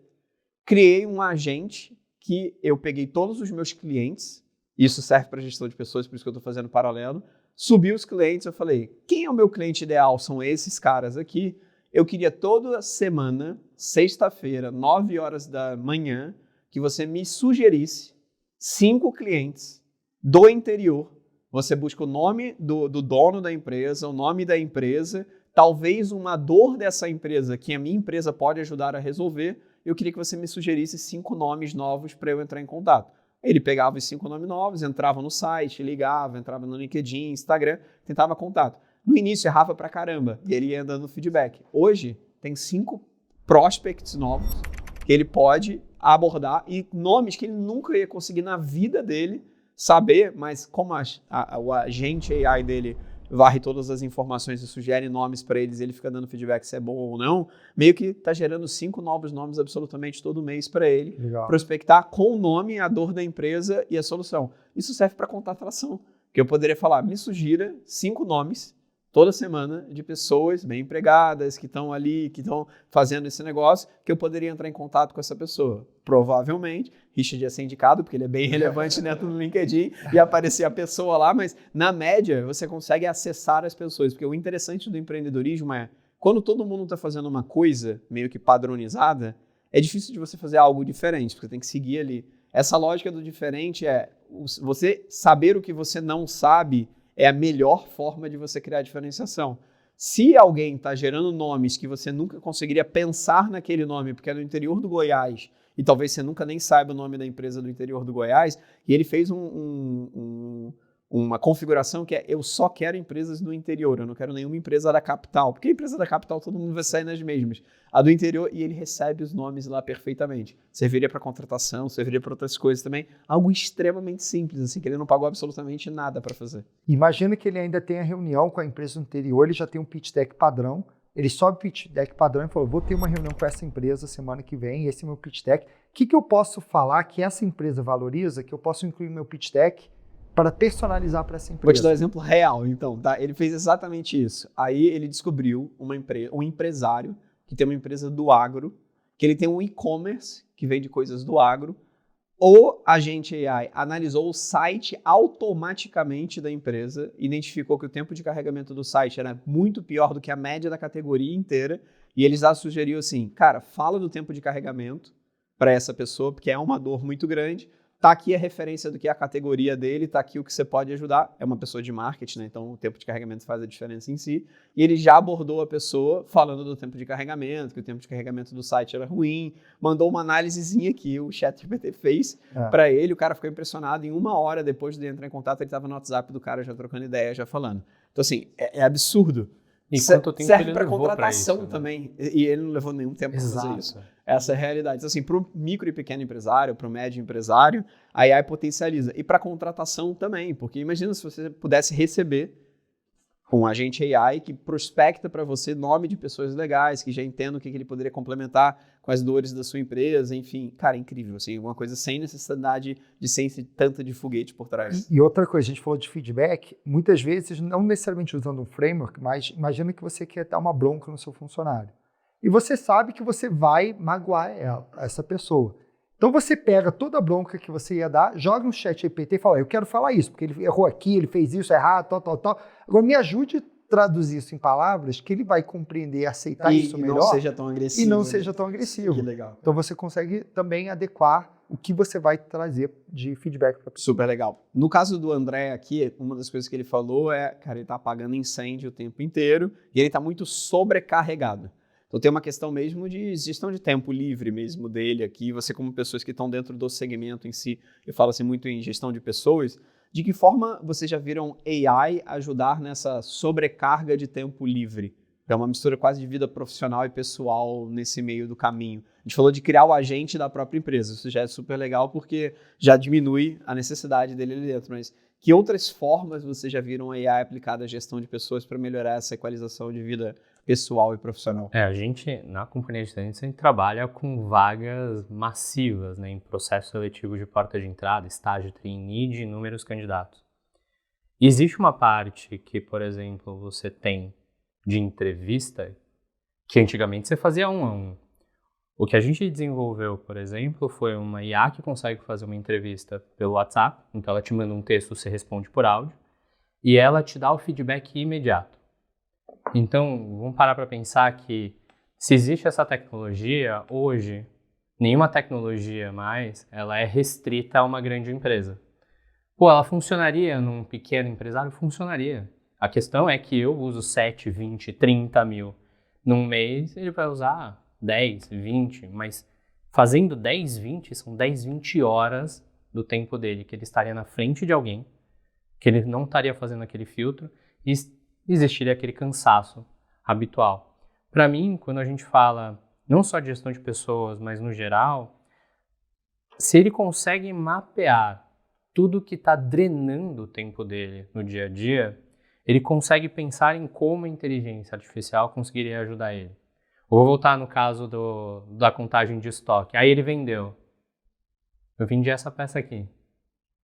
criei um agente que eu peguei todos os meus clientes, isso serve para gestão de pessoas, por isso que eu estou fazendo paralelo, subi os clientes, eu falei, quem é o meu cliente ideal? São esses caras aqui. Eu queria toda semana, sexta-feira, 9 horas da manhã, que você me sugerisse 5 clientes do interior. Você busca o nome do dono da empresa, o nome da empresa, talvez uma dor dessa empresa que a minha empresa pode ajudar a resolver. Eu queria que você me sugerisse 5 nomes novos para eu entrar em contato. Ele pegava os 5 nomes novos, entrava no site, ligava, entrava no LinkedIn, Instagram, tentava contato. No início errava pra caramba e ele ia dando feedback. Hoje tem 5 prospects novos que ele pode abordar e nomes que ele nunca ia conseguir na vida dele saber, mas como o agente AI dele varre todas as informações e sugere nomes para eles, ele fica dando feedback se é bom ou não, meio que está gerando 5 novos nomes absolutamente todo mês para ele. Legal. Prospectar com o nome, a dor da empresa e a solução. Isso serve para contratação, que eu poderia falar, me sugira 5 nomes toda semana de pessoas bem empregadas, que estão ali, que estão fazendo esse negócio, que eu poderia entrar em contato com essa pessoa. Provavelmente, Richard ia ser indicado, porque ele é bem relevante dentro do LinkedIn, e aparecer a pessoa lá, mas na média você consegue acessar as pessoas, porque o interessante do empreendedorismo é, quando todo mundo está fazendo uma coisa meio que padronizada, é difícil de você fazer algo diferente, porque tem que seguir ali. Essa lógica do diferente é, você saber o que você não sabe é a melhor forma de você criar diferenciação. Se alguém está gerando nomes que você nunca conseguiria pensar naquele nome, porque é do interior do Goiás, e talvez você nunca nem saiba o nome da empresa do interior do Goiás, e ele fez um uma configuração que é eu só quero empresas do interior, eu não quero nenhuma empresa da capital, porque a empresa da capital todo mundo vai sair nas mesmas. A do interior, e ele recebe os nomes lá perfeitamente. Serviria para contratação, serviria para outras coisas também. Algo extremamente simples, assim, que ele não pagou absolutamente nada para fazer. Imagina que ele ainda tem a reunião com a empresa do interior, ele já tem um pitch deck padrão, ele sobe o pitch deck padrão e falou, vou ter uma reunião com essa empresa semana que vem, esse é o meu pitch deck. O que eu posso falar que essa empresa valoriza, que eu posso incluir no meu pitch deck para personalizar para essa empresa? Vou te dar um exemplo real, então, tá? Ele fez exatamente isso. Aí ele descobriu um empresário que tem uma empresa do agro, que ele tem um e-commerce que vende coisas do agro. O agente AI analisou o site automaticamente da empresa, identificou que o tempo de carregamento do site era muito pior do que a média da categoria inteira, e eles já sugeriu assim, cara, fala do tempo de carregamento para essa pessoa, porque é uma dor muito grande. Tá aqui a referência do que é a categoria dele, tá aqui o que você pode ajudar. É uma pessoa de marketing, né? Então o tempo de carregamento faz a diferença em si. E ele já abordou a pessoa falando do tempo de carregamento, que o tempo de carregamento do site era ruim, mandou uma análisezinha que o ChatGPT fez para ele, o cara ficou impressionado. Em 1 hora depois de entrar em contato, ele estava no WhatsApp do cara já trocando ideia, já falando. Então assim, é absurdo. E quanto tempo serve ele para levou contratação pra isso, também. E ele não levou nenhum tempo para fazer isso. Essa é a realidade. Então, assim, para o micro e pequeno empresário, para o médio empresário, a AI potencializa. E para contratação também, porque imagina se você pudesse receber um agente AI que prospecta para você nome de pessoas legais, que já entenda o que ele poderia complementar com as dores da sua empresa, enfim. Cara, é incrível, assim, uma coisa sem necessidade de ciência tanta de foguete por trás. E outra coisa, a gente falou de feedback, muitas vezes, não necessariamente usando um framework, mas imagina que você quer dar uma bronca no seu funcionário. E você sabe que você vai magoar essa pessoa. Então você pega toda a bronca que você ia dar, joga no ChatGPT e fala, eu quero falar isso, porque ele errou aqui, ele fez isso errado, tal. Agora me ajude a traduzir isso em palavras que ele vai compreender, aceitar isso melhor. E não seja tão agressivo. E não seja tão agressivo. Que legal. Então você consegue também adequar o que você vai trazer de feedback para a pessoa. Super legal. No caso do André aqui, uma das coisas que ele falou é, cara, ele está apagando incêndio o tempo inteiro e ele está muito sobrecarregado. Então tem uma questão mesmo de gestão de tempo livre mesmo dele aqui. Você como pessoas que estão dentro do segmento em si, eu falo assim muito em gestão de pessoas, de que forma vocês já viram AI ajudar nessa sobrecarga de tempo livre? É uma mistura quase de vida profissional e pessoal nesse meio do caminho. A gente falou de criar o agente da própria empresa. Isso já é super legal porque já diminui a necessidade dele ali dentro. Mas que outras formas vocês já viram AI aplicada à gestão de pessoas para melhorar essa equalização de vida pessoal e profissional? A gente, na companhia de talentos, a gente trabalha com vagas massivas, né, em processo seletivo de porta de entrada, estágio, trainee, de inúmeros candidatos. E existe uma parte que, por exemplo, você tem de entrevista que antigamente você fazia 1 a 1. O que a gente desenvolveu, por exemplo, foi uma IA que consegue fazer uma entrevista pelo WhatsApp, então ela te manda um texto, você responde por áudio, e ela te dá o feedback imediato. Então, vamos parar para pensar que se existe essa tecnologia, hoje, nenhuma tecnologia mais, ela é restrita a uma grande empresa. Pô, ela funcionaria num pequeno empresário? Funcionaria. A questão é que eu uso 7, 20, 30 mil. Num mês, ele vai usar 10, 20, mas fazendo 10, 20, são 10, 20 horas do tempo dele, que ele estaria na frente de alguém, que ele não estaria fazendo aquele filtro, e existiria aquele cansaço habitual. Para mim, quando a gente fala não só de gestão de pessoas, mas no geral, se ele consegue mapear tudo que está drenando o tempo dele no dia a dia, ele consegue pensar em como a inteligência artificial conseguiria ajudar ele. Eu vou voltar no caso da contagem de estoque. Aí ele vendeu. Eu vendi essa peça aqui.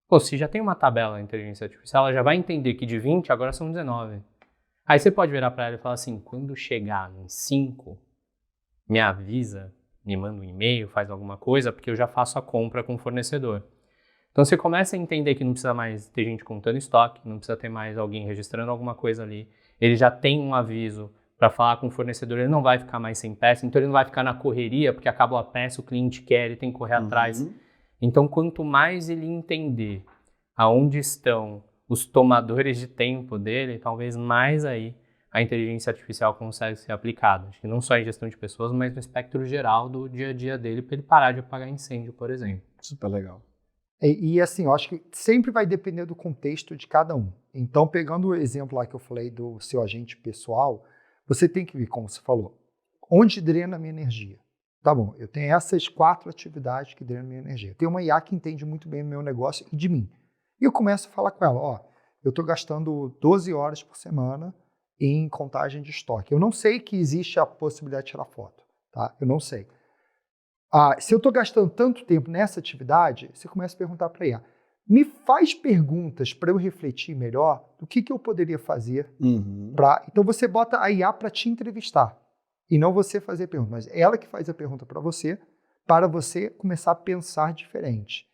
Pô, se já tem uma tabela na inteligência artificial, ela já vai entender que de 20 agora são 19. Aí você pode virar para ela e falar assim, quando chegar em 5, me avisa, me manda um e-mail, faz alguma coisa, porque eu já faço a compra com o fornecedor. Então você começa a entender que não precisa mais ter gente contando estoque, não precisa ter mais alguém registrando alguma coisa ali. Ele já tem um aviso para falar com o fornecedor, ele não vai ficar mais sem peça, então ele não vai ficar na correria, porque acabou a peça, o cliente quer, ele tem que correr atrás. Então quanto mais ele entender aonde estão os tomadores de tempo dele, talvez mais aí a inteligência artificial consegue ser aplicada. Acho que não só em gestão de pessoas, mas no espectro geral do dia a dia dele, para ele parar de apagar incêndio, por exemplo. Super legal. E assim, eu acho que sempre vai depender do contexto de cada um. Então, pegando o exemplo lá que eu falei do seu agente pessoal, você tem que ver, como você falou, onde drena a minha energia. Tá bom, eu tenho essas 4 atividades que drenam a minha energia. Tem uma IA que entende muito bem o meu negócio e de mim. E eu começo a falar com ela, ó, eu estou gastando 12 horas por semana em contagem de estoque. Eu não sei que existe a possibilidade de tirar foto, tá? Eu não sei. Se eu estou gastando tanto tempo nessa atividade, você começa a perguntar para a IA, me faz perguntas para eu refletir melhor do que eu poderia fazer. Então você bota a IA para te entrevistar e não você fazer pergunta, mas ela que faz a pergunta para você começar a pensar diferente.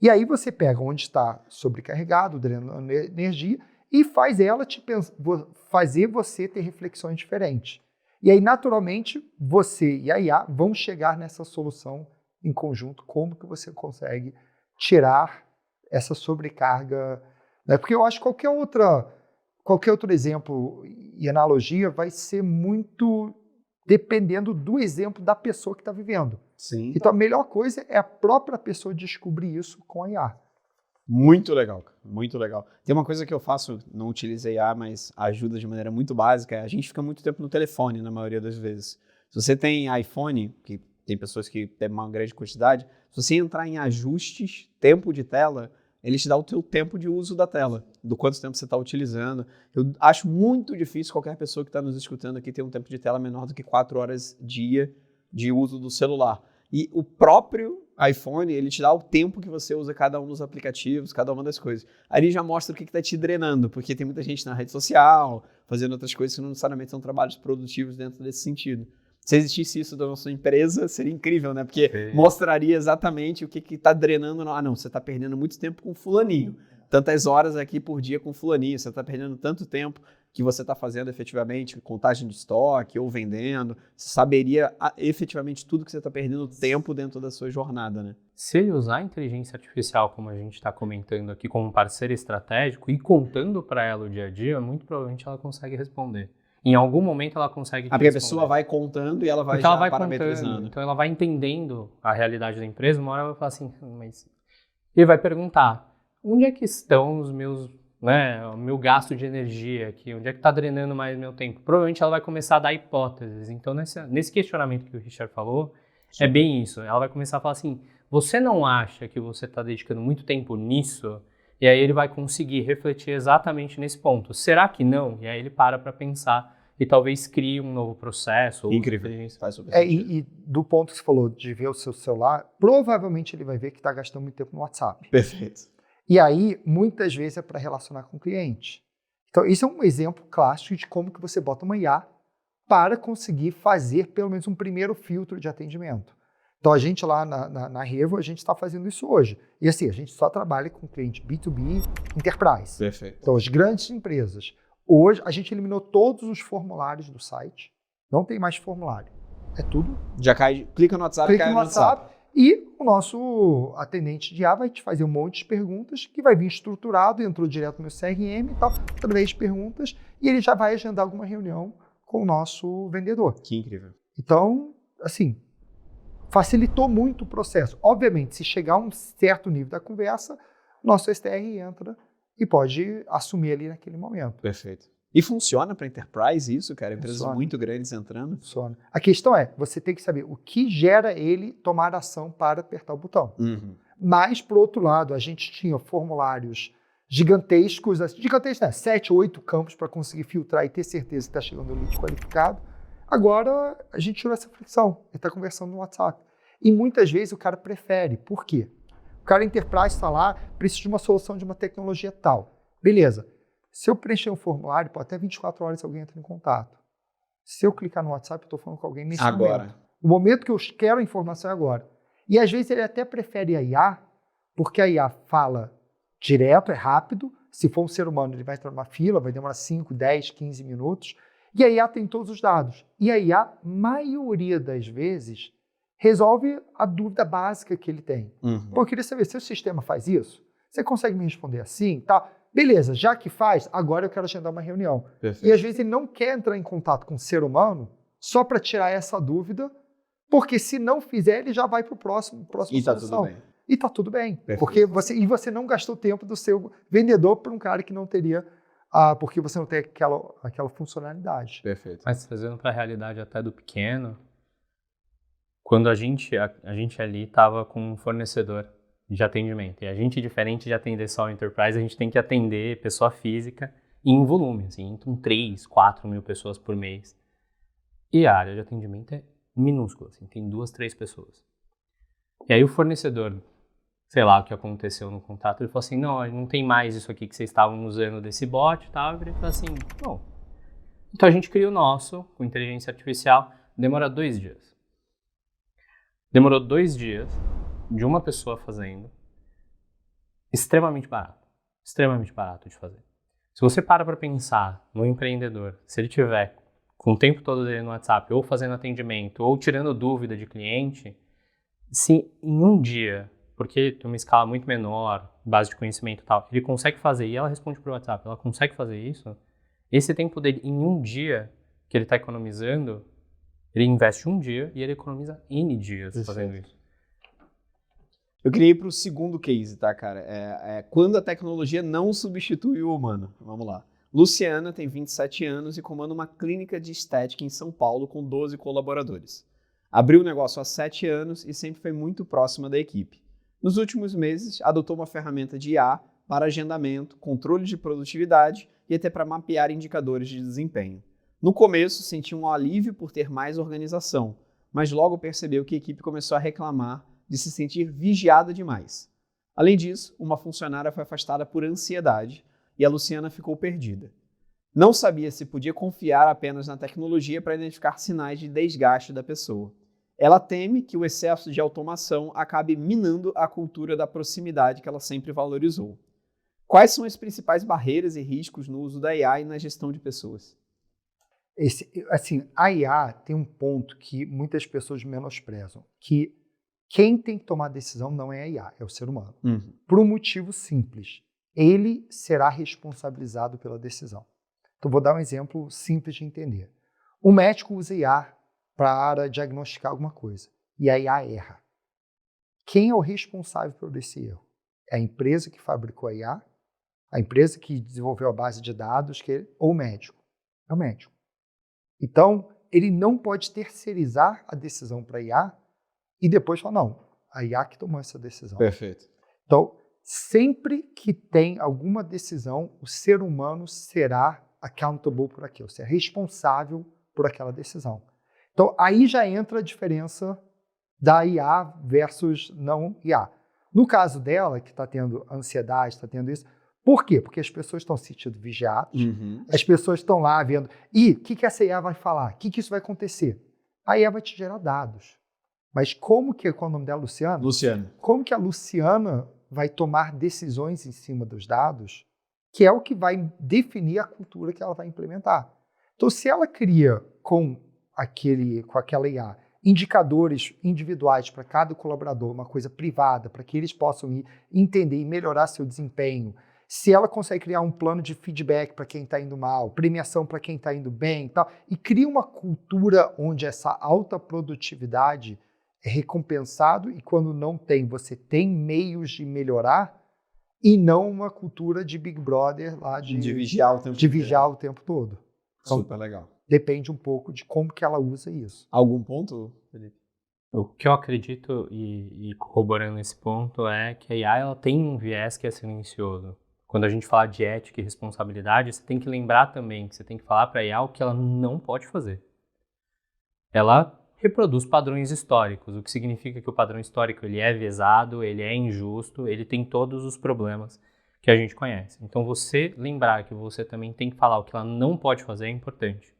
E aí você pega onde está sobrecarregado, drenando energia e faz ela fazer você ter reflexões diferentes. E aí, naturalmente, você e a IA vão chegar nessa solução em conjunto, como que você consegue tirar essa sobrecarga, né? Porque eu acho que qualquer outro exemplo e analogia vai ser muito dependendo do exemplo da pessoa que está vivendo. Sim. Então, a melhor coisa é a própria pessoa descobrir isso com a IA. Muito legal, cara. Muito legal. Tem uma coisa que eu faço, não utilizo IA, mas ajuda de maneira muito básica, a gente fica muito tempo no telefone, na maioria das vezes. Se você tem iPhone, que tem pessoas que têm uma grande quantidade, se você entrar em ajustes, tempo de tela, ele te dá o teu tempo de uso da tela, do quanto tempo você está utilizando. Eu acho muito difícil qualquer pessoa que está nos escutando aqui ter um tempo de tela menor do que 4 horas dia de uso do celular. E o próprio iPhone, ele te dá o tempo que você usa cada um dos aplicativos, cada uma das coisas. Aí ele já mostra o que está te drenando, porque tem muita gente na rede social, fazendo outras coisas que não necessariamente são trabalhos produtivos dentro desse sentido. Se existisse isso da nossa empresa, seria incrível, né? Porque mostraria exatamente o que está drenando. Não, você está perdendo muito tempo com fulaninho. Tantas horas aqui por dia com fulaninho. Você está perdendo tanto tempo que você está fazendo efetivamente contagem de estoque ou vendendo. Você saberia efetivamente tudo que você está perdendo tempo dentro da sua jornada, né? Se ele usar a inteligência artificial, como a gente está comentando aqui, como parceiro estratégico e contando para ela o dia a dia, muito provavelmente ela consegue responder. Em algum momento ela consegue porque a pessoa vai contando e ela vai já parametrizando. Então ela vai entendendo a realidade da empresa, uma hora ela vai falar assim, mas... Ele vai perguntar, onde é que estão os meus, né, o meu gasto de energia aqui? Onde é que está drenando mais meu tempo? Provavelmente ela vai começar a dar hipóteses. Então nesse questionamento que o Richard falou, é bem isso. Ela vai começar a falar assim, você não acha que você está dedicando muito tempo nisso? E aí ele vai conseguir refletir exatamente nesse ponto. Será que não? E aí ele para pensar e talvez crie um novo processo. Incrível. Faz super e do ponto que você falou de ver o seu celular, provavelmente ele vai ver que está gastando muito tempo no WhatsApp. Perfeito. E aí, muitas vezes é para relacionar com o cliente. Então, isso é um exemplo clássico de como que você bota uma IA para conseguir fazer pelo menos um primeiro filtro de atendimento. Então, a gente lá na Revo, a gente está fazendo isso hoje. E assim, a gente só trabalha com cliente B2B Enterprise. Perfeito. Então, as grandes empresas. Hoje, a gente eliminou todos os formulários do site. Não tem mais formulário. É tudo. Já cai, clica no WhatsApp, cai no WhatsApp. E o nosso atendente de IA vai te fazer um monte de perguntas que vai vir estruturado, entrou direto no meu CRM e tal, através de perguntas, e ele já vai agendar alguma reunião com o nosso vendedor. Que incrível. Então, assim, facilitou muito o processo. Obviamente, se chegar a um certo nível da conversa, nosso STR entra e pode assumir ali naquele momento. Perfeito. E funciona para Enterprise isso, cara? Empresas Funciona. muito grandes entrando? Funciona. A questão é, você tem que saber o que gera ele tomar ação para apertar o botão. Mas, por outro lado, a gente tinha formulários gigantescos, 7 ou 8 campos para conseguir filtrar e ter certeza que está chegando o lead qualificado. Agora, a gente tirou essa fricção. Ele está conversando no WhatsApp. E muitas vezes o cara prefere. Por quê? O cara Enterprise está lá, precisa de uma solução de uma tecnologia tal. Beleza. Se eu preencher um formulário, até 24 horas alguém entra em contato. Se eu clicar no WhatsApp, eu estou falando com alguém nesse momento. O momento que eu quero a informação é agora. E às vezes ele até prefere a IA, porque a IA fala direto, é rápido. Se for um ser humano, ele vai entrar numa fila, vai demorar 5, 10, 15 minutos. E a IA tem todos os dados. E a IA, maioria das vezes, resolve a dúvida básica que ele tem. Pô, eu queria saber, se o sistema faz isso, você consegue me responder assim? Tá? Beleza, já que faz, agora eu quero agendar uma reunião. Perfeito. E às vezes ele não quer entrar em contato com o ser humano só para tirar essa dúvida, porque se não fizer, ele já vai para o próximo E tá solução. tudo bem. E tá tudo bem. Perfeito. Porque você não gastou tempo do seu vendedor para um cara que não teria, porque você não tem aquela funcionalidade. Perfeito. Mas trazendo para a realidade até do pequeno, quando a gente ali estava com um fornecedor de atendimento, e a gente, diferente de atender só o enterprise, a gente tem que atender pessoa física em volume, assim, então 3, 4 mil pessoas por mês. E a área de atendimento é minúscula, assim, tem 2, 3 pessoas. E aí o fornecedor, sei lá o que aconteceu no contrato, ele falou assim, não tem mais isso aqui que vocês estavam usando desse bot e tal. Ele falou assim, bom, então a gente cria o nosso, com inteligência artificial, demora 2 dias. Demorou 2 dias de uma pessoa fazendo, extremamente barato de fazer. Se você para pensar no empreendedor, se ele tiver com o tempo todo dele no WhatsApp, ou fazendo atendimento, ou tirando dúvida de cliente, se em um dia, porque tem uma escala muito menor, base de conhecimento e tal, ele consegue fazer, e ela responde por WhatsApp, ela consegue fazer isso, esse tempo dele em um dia que ele está economizando, ele investe um dia e ele economiza N dias fazendo isso. Eu queria ir para o segundo case, tá, cara? Quando a tecnologia não substitui o humano. Vamos lá. Luciana tem 27 anos e comanda uma clínica de estética em São Paulo com 12 colaboradores. Abriu o negócio há 7 anos e sempre foi muito próxima da equipe. Nos últimos meses, adotou uma ferramenta de IA para agendamento, controle de produtividade e até para mapear indicadores de desempenho. No começo, sentiu um alívio por ter mais organização, mas logo percebeu que a equipe começou a reclamar de se sentir vigiada demais. Além disso, uma funcionária foi afastada por ansiedade e a Luciana ficou perdida. Não sabia se podia confiar apenas na tecnologia para identificar sinais de desgaste da pessoa. Ela teme que o excesso de automação acabe minando a cultura da proximidade que ela sempre valorizou. Quais são as principais barreiras e riscos no uso da IA e na gestão de pessoas? A IA tem um ponto que muitas pessoas menosprezam, que quem tem que tomar a decisão não é a IA, é o ser humano. Por um motivo simples. Ele será responsabilizado pela decisão. Então, vou dar um exemplo simples de entender. O médico usa IA para diagnosticar alguma coisa e a IA erra. Quem é o responsável por esse erro? É a empresa que fabricou a IA, a empresa que desenvolveu a base de dados, ou o médico? É o médico. Então, ele não pode terceirizar a decisão para a IA e depois falar, não, a IA que tomou essa decisão. Perfeito. Então, sempre que tem alguma decisão, o ser humano será accountable por aquilo, será responsável por aquela decisão. Então, aí já entra a diferença da IA versus não IA. No caso dela, que está tendo ansiedade, está tendo isso, por quê? Porque as pessoas estão se sentindo vigiadas, as pessoas estão lá vendo, o que essa IA vai falar? O que isso vai acontecer? A IA vai te gerar dados. Mas qual é o nome dela, Luciana? Luciana. Como que a Luciana vai tomar decisões em cima dos dados, que é o que vai definir a cultura que ela vai implementar? Então, se ela cria com aquela IA indicadores individuais para cada colaborador, uma coisa privada, para que eles possam entender e melhorar seu desempenho, se ela consegue criar um plano de feedback para quem está indo mal, premiação para quem está indo bem e cria uma cultura onde essa alta produtividade é recompensado e quando não tem, você tem meios de melhorar e não uma cultura de Big Brother lá de vigiar o tempo todo. Então, super legal. Depende um pouco de como que ela usa isso. Algum ponto, Felipe? O que eu acredito, e corroborando esse ponto, é que a IA ela tem um viés que é silencioso. Quando a gente fala de ética e responsabilidade, você tem que lembrar também que você tem que falar para a IA o que ela não pode fazer. Ela reproduz padrões históricos, o que significa que o padrão histórico ele é vesado, ele é injusto, ele tem todos os problemas que a gente conhece. Então, você lembrar que você também tem que falar o que ela não pode fazer é importante.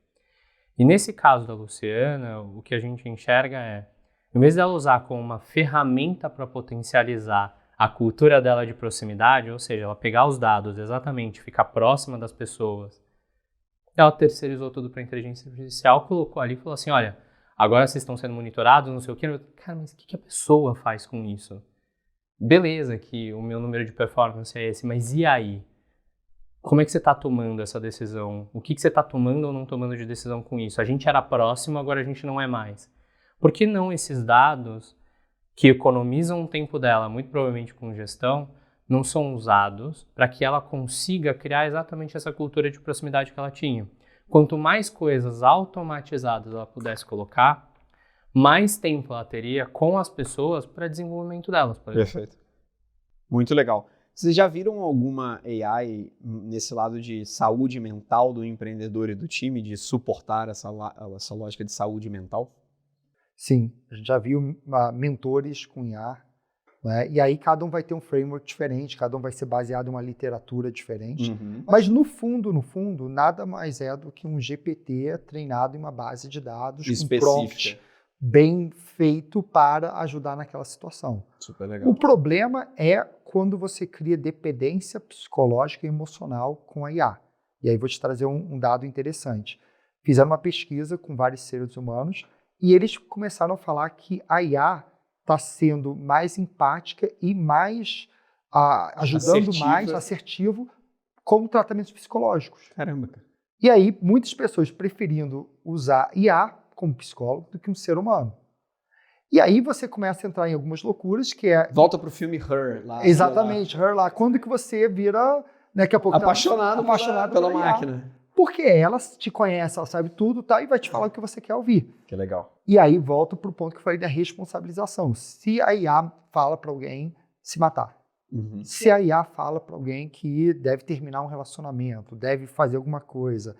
E nesse caso da Luciana, o que a gente enxerga é, em vez dela usar como uma ferramenta para potencializar a cultura dela de proximidade, ou seja, ela pegar os dados exatamente, ficar próxima das pessoas, ela terceirizou tudo para a inteligência artificial, colocou ali e falou assim, olha, agora vocês estão sendo monitorados, não sei o quê. Cara, mas o que a pessoa faz com isso? Beleza que o meu número de performance é esse, mas e aí? Como é que você está tomando essa decisão? O que você está tomando ou não tomando de decisão com isso? A gente era próximo, agora a gente não é mais. Por que não esses dados que economizam o tempo dela, muito provavelmente com gestão, não são usados para que ela consiga criar exatamente essa cultura de proximidade que ela tinha. Quanto mais coisas automatizadas ela pudesse colocar, mais tempo ela teria com as pessoas para desenvolvimento delas, por exemplo. Perfeito. Muito legal. Vocês já viram alguma AI nesse lado de saúde mental do empreendedor e do time, de suportar essa lógica de saúde mental? Sim, a gente já viu mentores com IA, né? E aí cada um vai ter um framework diferente, cada um vai ser baseado em uma literatura diferente. Mas no fundo, nada mais é do que um GPT treinado em uma base de dados com prompt bem feito para ajudar naquela situação. Super legal. O problema é quando você cria dependência psicológica e emocional com a IA. E aí vou te trazer um dado interessante. Fizeram uma pesquisa com vários seres humanos e eles começaram a falar que a IA está sendo mais empática e mais ajudando mais, assertivo, como tratamentos psicológicos. Caramba. E aí, muitas pessoas preferindo usar IA como psicólogo do que um ser humano. E aí você começa a entrar em algumas loucuras, que é... Volta pro filme Her, lá. Exatamente, Her lá. Quando que você vira, né, daqui a pouco... Apaixonado pela máquina. Porque ela te conhece, ela sabe tudo, tá, e vai te falar o que você quer ouvir. Que legal. E aí volta pro ponto que eu falei da responsabilização. Se a IA fala para alguém se matar, se a IA fala para alguém que deve terminar um relacionamento, deve fazer alguma coisa,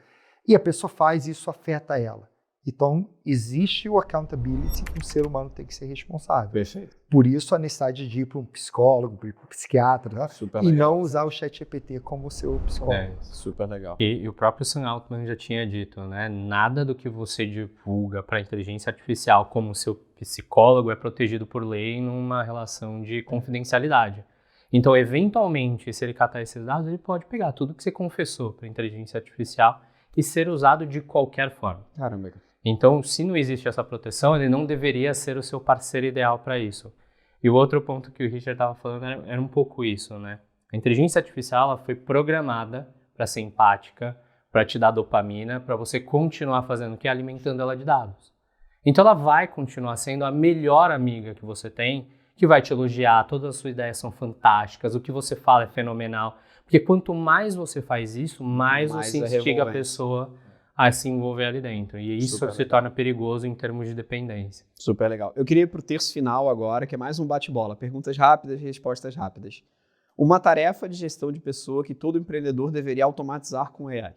e a pessoa faz, isso afeta ela. Então, existe o accountability que o ser humano tem que ser responsável. Perfeito. Por isso, a necessidade de ir para um psicólogo, para um psiquiatra, né? E não usar o ChatGPT como seu psicólogo. Super legal. E o próprio Sam Altman já tinha dito, né? Nada do que você divulga para a inteligência artificial como seu psicólogo é protegido por lei numa relação de confidencialidade. Então, eventualmente, se ele catar esses dados, ele pode pegar tudo que você confessou para a inteligência artificial e ser usado de qualquer forma. Caramba. Então, se não existe essa proteção, ele não deveria ser o seu parceiro ideal para isso. E o outro ponto que o Richard estava falando era um pouco isso, né? A inteligência artificial ela foi programada para ser empática, para te dar dopamina, para você continuar fazendo o que? Alimentando ela de dados. Então, ela vai continuar sendo a melhor amiga que você tem, que vai te elogiar, todas as suas ideias são fantásticas, o que você fala é fenomenal. Porque quanto mais você faz isso, mais você instiga a pessoa a se envolver ali dentro. E isso se torna perigoso em termos de dependência. Super legal. Eu queria ir para o terço final agora, que é mais um bate-bola. Perguntas rápidas e respostas rápidas. Uma tarefa de gestão de pessoa que todo empreendedor deveria automatizar com AI.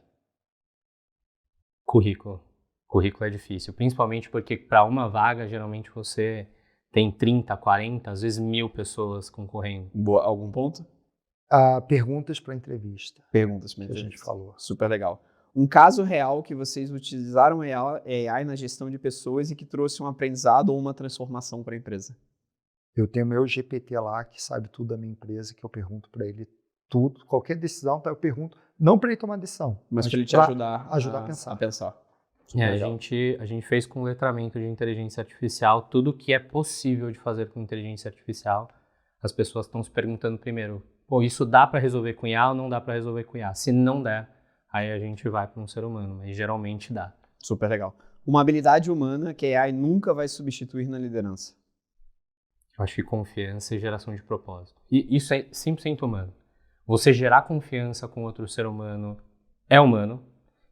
Currículo. Currículo é difícil, principalmente porque para uma vaga, geralmente você tem 30, 40, às vezes 1000 pessoas concorrendo. Boa. Algum ponto? Perguntas para entrevista. Perguntas para entrevista. Que a gente falou. Super legal. Um caso real que vocês utilizaram AI na gestão de pessoas e que trouxe um aprendizado ou uma transformação para a empresa? Eu tenho meu GPT lá, que sabe tudo da minha empresa, que eu pergunto para ele tudo. Qualquer decisão, eu pergunto, não para ele tomar decisão, mas para ele te ajudar a pensar. A gente fez com letramento de inteligência artificial tudo o que é possível de fazer com inteligência artificial. As pessoas estão se perguntando primeiro, isso dá para resolver com IA ou não dá para resolver com IA? Se não der, aí a gente vai para um ser humano, mas geralmente dá. Super legal. Uma habilidade humana que a AI nunca vai substituir na liderança. Eu acho que confiança e geração de propósito. E isso é 100% humano. Você gerar confiança com outro ser humano é humano.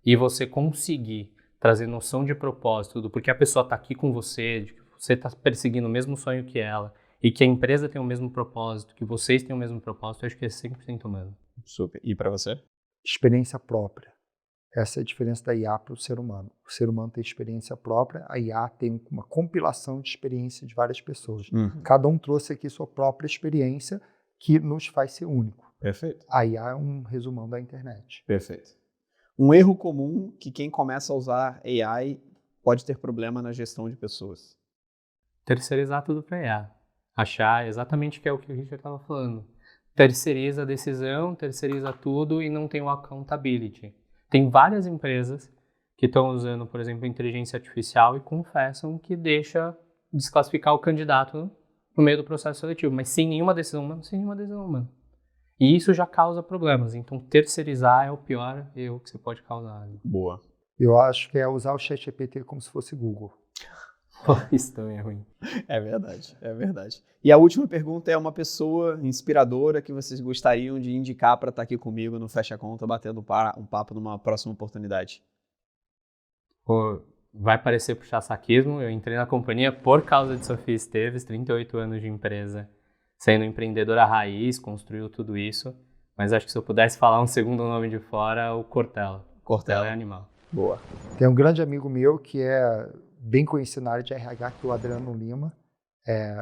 E você conseguir trazer noção de propósito do porquê a pessoa está aqui com você, de que você está perseguindo o mesmo sonho que ela, e que a empresa tem o mesmo propósito, que vocês têm o mesmo propósito, eu acho que é 100% humano. Super. E para você? Experiência própria. Essa é a diferença da IA para o ser humano. O ser humano tem experiência própria, a IA tem uma compilação de experiência de várias pessoas. Cada um trouxe aqui sua própria experiência que nos faz ser único. Perfeito. A IA é um resumão da internet. Perfeito. Um erro comum que quem começa a usar AI pode ter problema na gestão de pessoas. Terceirizar tudo para IA. Achar exatamente que é o que o Richard estava falando. Terceiriza a decisão, terceiriza tudo e não tem o accountability. Tem várias empresas que estão usando, por exemplo, inteligência artificial e confessam que deixa desclassificar o candidato no meio do processo seletivo, mas sem nenhuma decisão humana, E isso já causa problemas. Então, terceirizar é o pior erro que você pode causar. Boa. Eu acho que é usar o ChatGPT como se fosse Google. Isso também é ruim. É verdade, é verdade. E a última pergunta é uma pessoa inspiradora que vocês gostariam de indicar para estar aqui comigo no Fecha Conta, batendo um papo numa próxima oportunidade. Pô, vai parecer puxa-saquismo, eu entrei na companhia por causa de Sofia Esteves, 38 anos de empresa, sendo empreendedora raiz, construiu tudo isso, mas acho que se eu pudesse falar um segundo nome de fora, o Cortella. Cortella é animal. Boa. Tem um grande amigo meu que é bem conhecido na área de RH, que é o Adriano Lima,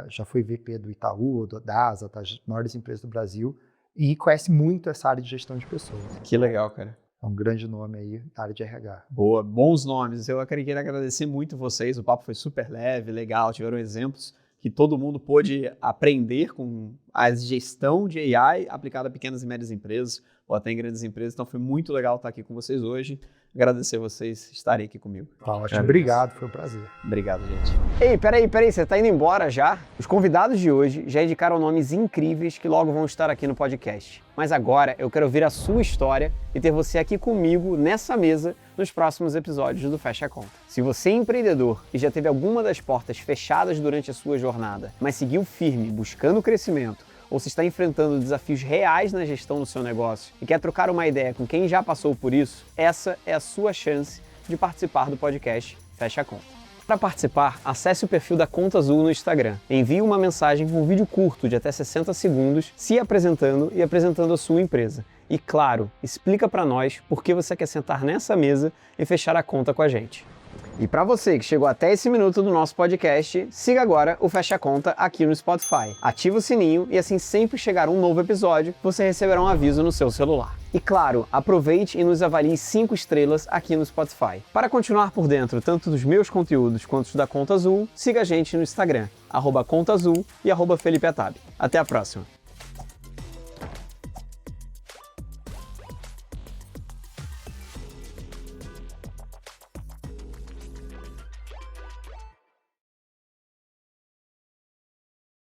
já foi VP do Itaú, do DASA, das maiores empresas do Brasil, e conhece muito essa área de gestão de pessoas. Que legal, cara. É um grande nome aí na área de RH. Boa, bons nomes. Eu queria agradecer muito vocês, o papo foi super leve, legal, tiveram exemplos que todo mundo pôde aprender com a gestão de AI aplicada a pequenas e médias empresas ou até em grandes empresas. Então foi muito legal estar aqui com vocês hoje. Agradecer vocês estarem aqui comigo. Tá ótimo. Obrigado, foi um prazer. Obrigado, gente. Ei, peraí, você tá indo embora já? Os convidados de hoje já indicaram nomes incríveis que logo vão estar aqui no podcast. Mas agora eu quero ouvir a sua história e ter você aqui comigo nessa mesa nos próximos episódios do Fecha Conta. Se você é empreendedor e já teve alguma das portas fechadas durante a sua jornada, mas seguiu firme buscando crescimento, ou se está enfrentando desafios reais na gestão do seu negócio e quer trocar uma ideia com quem já passou por isso, essa é a sua chance de participar do podcast Fecha Conta. Para participar, acesse o perfil da Conta Azul no Instagram. Envie uma mensagem com um vídeo curto de até 60 segundos, se apresentando e apresentando a sua empresa. E claro, explica para nós por que você quer sentar nessa mesa e fechar a conta com a gente. E para você que chegou até esse minuto do nosso podcast, siga agora o Fecha Conta aqui no Spotify. Ativa o sininho e assim sempre chegar um novo episódio, você receberá um aviso no seu celular. E claro, aproveite e nos avalie 5 estrelas aqui no Spotify. Para continuar por dentro tanto dos meus conteúdos quanto os da Conta Azul, siga a gente no Instagram, @ContaAzul e @FelipeAtab. Até a próxima!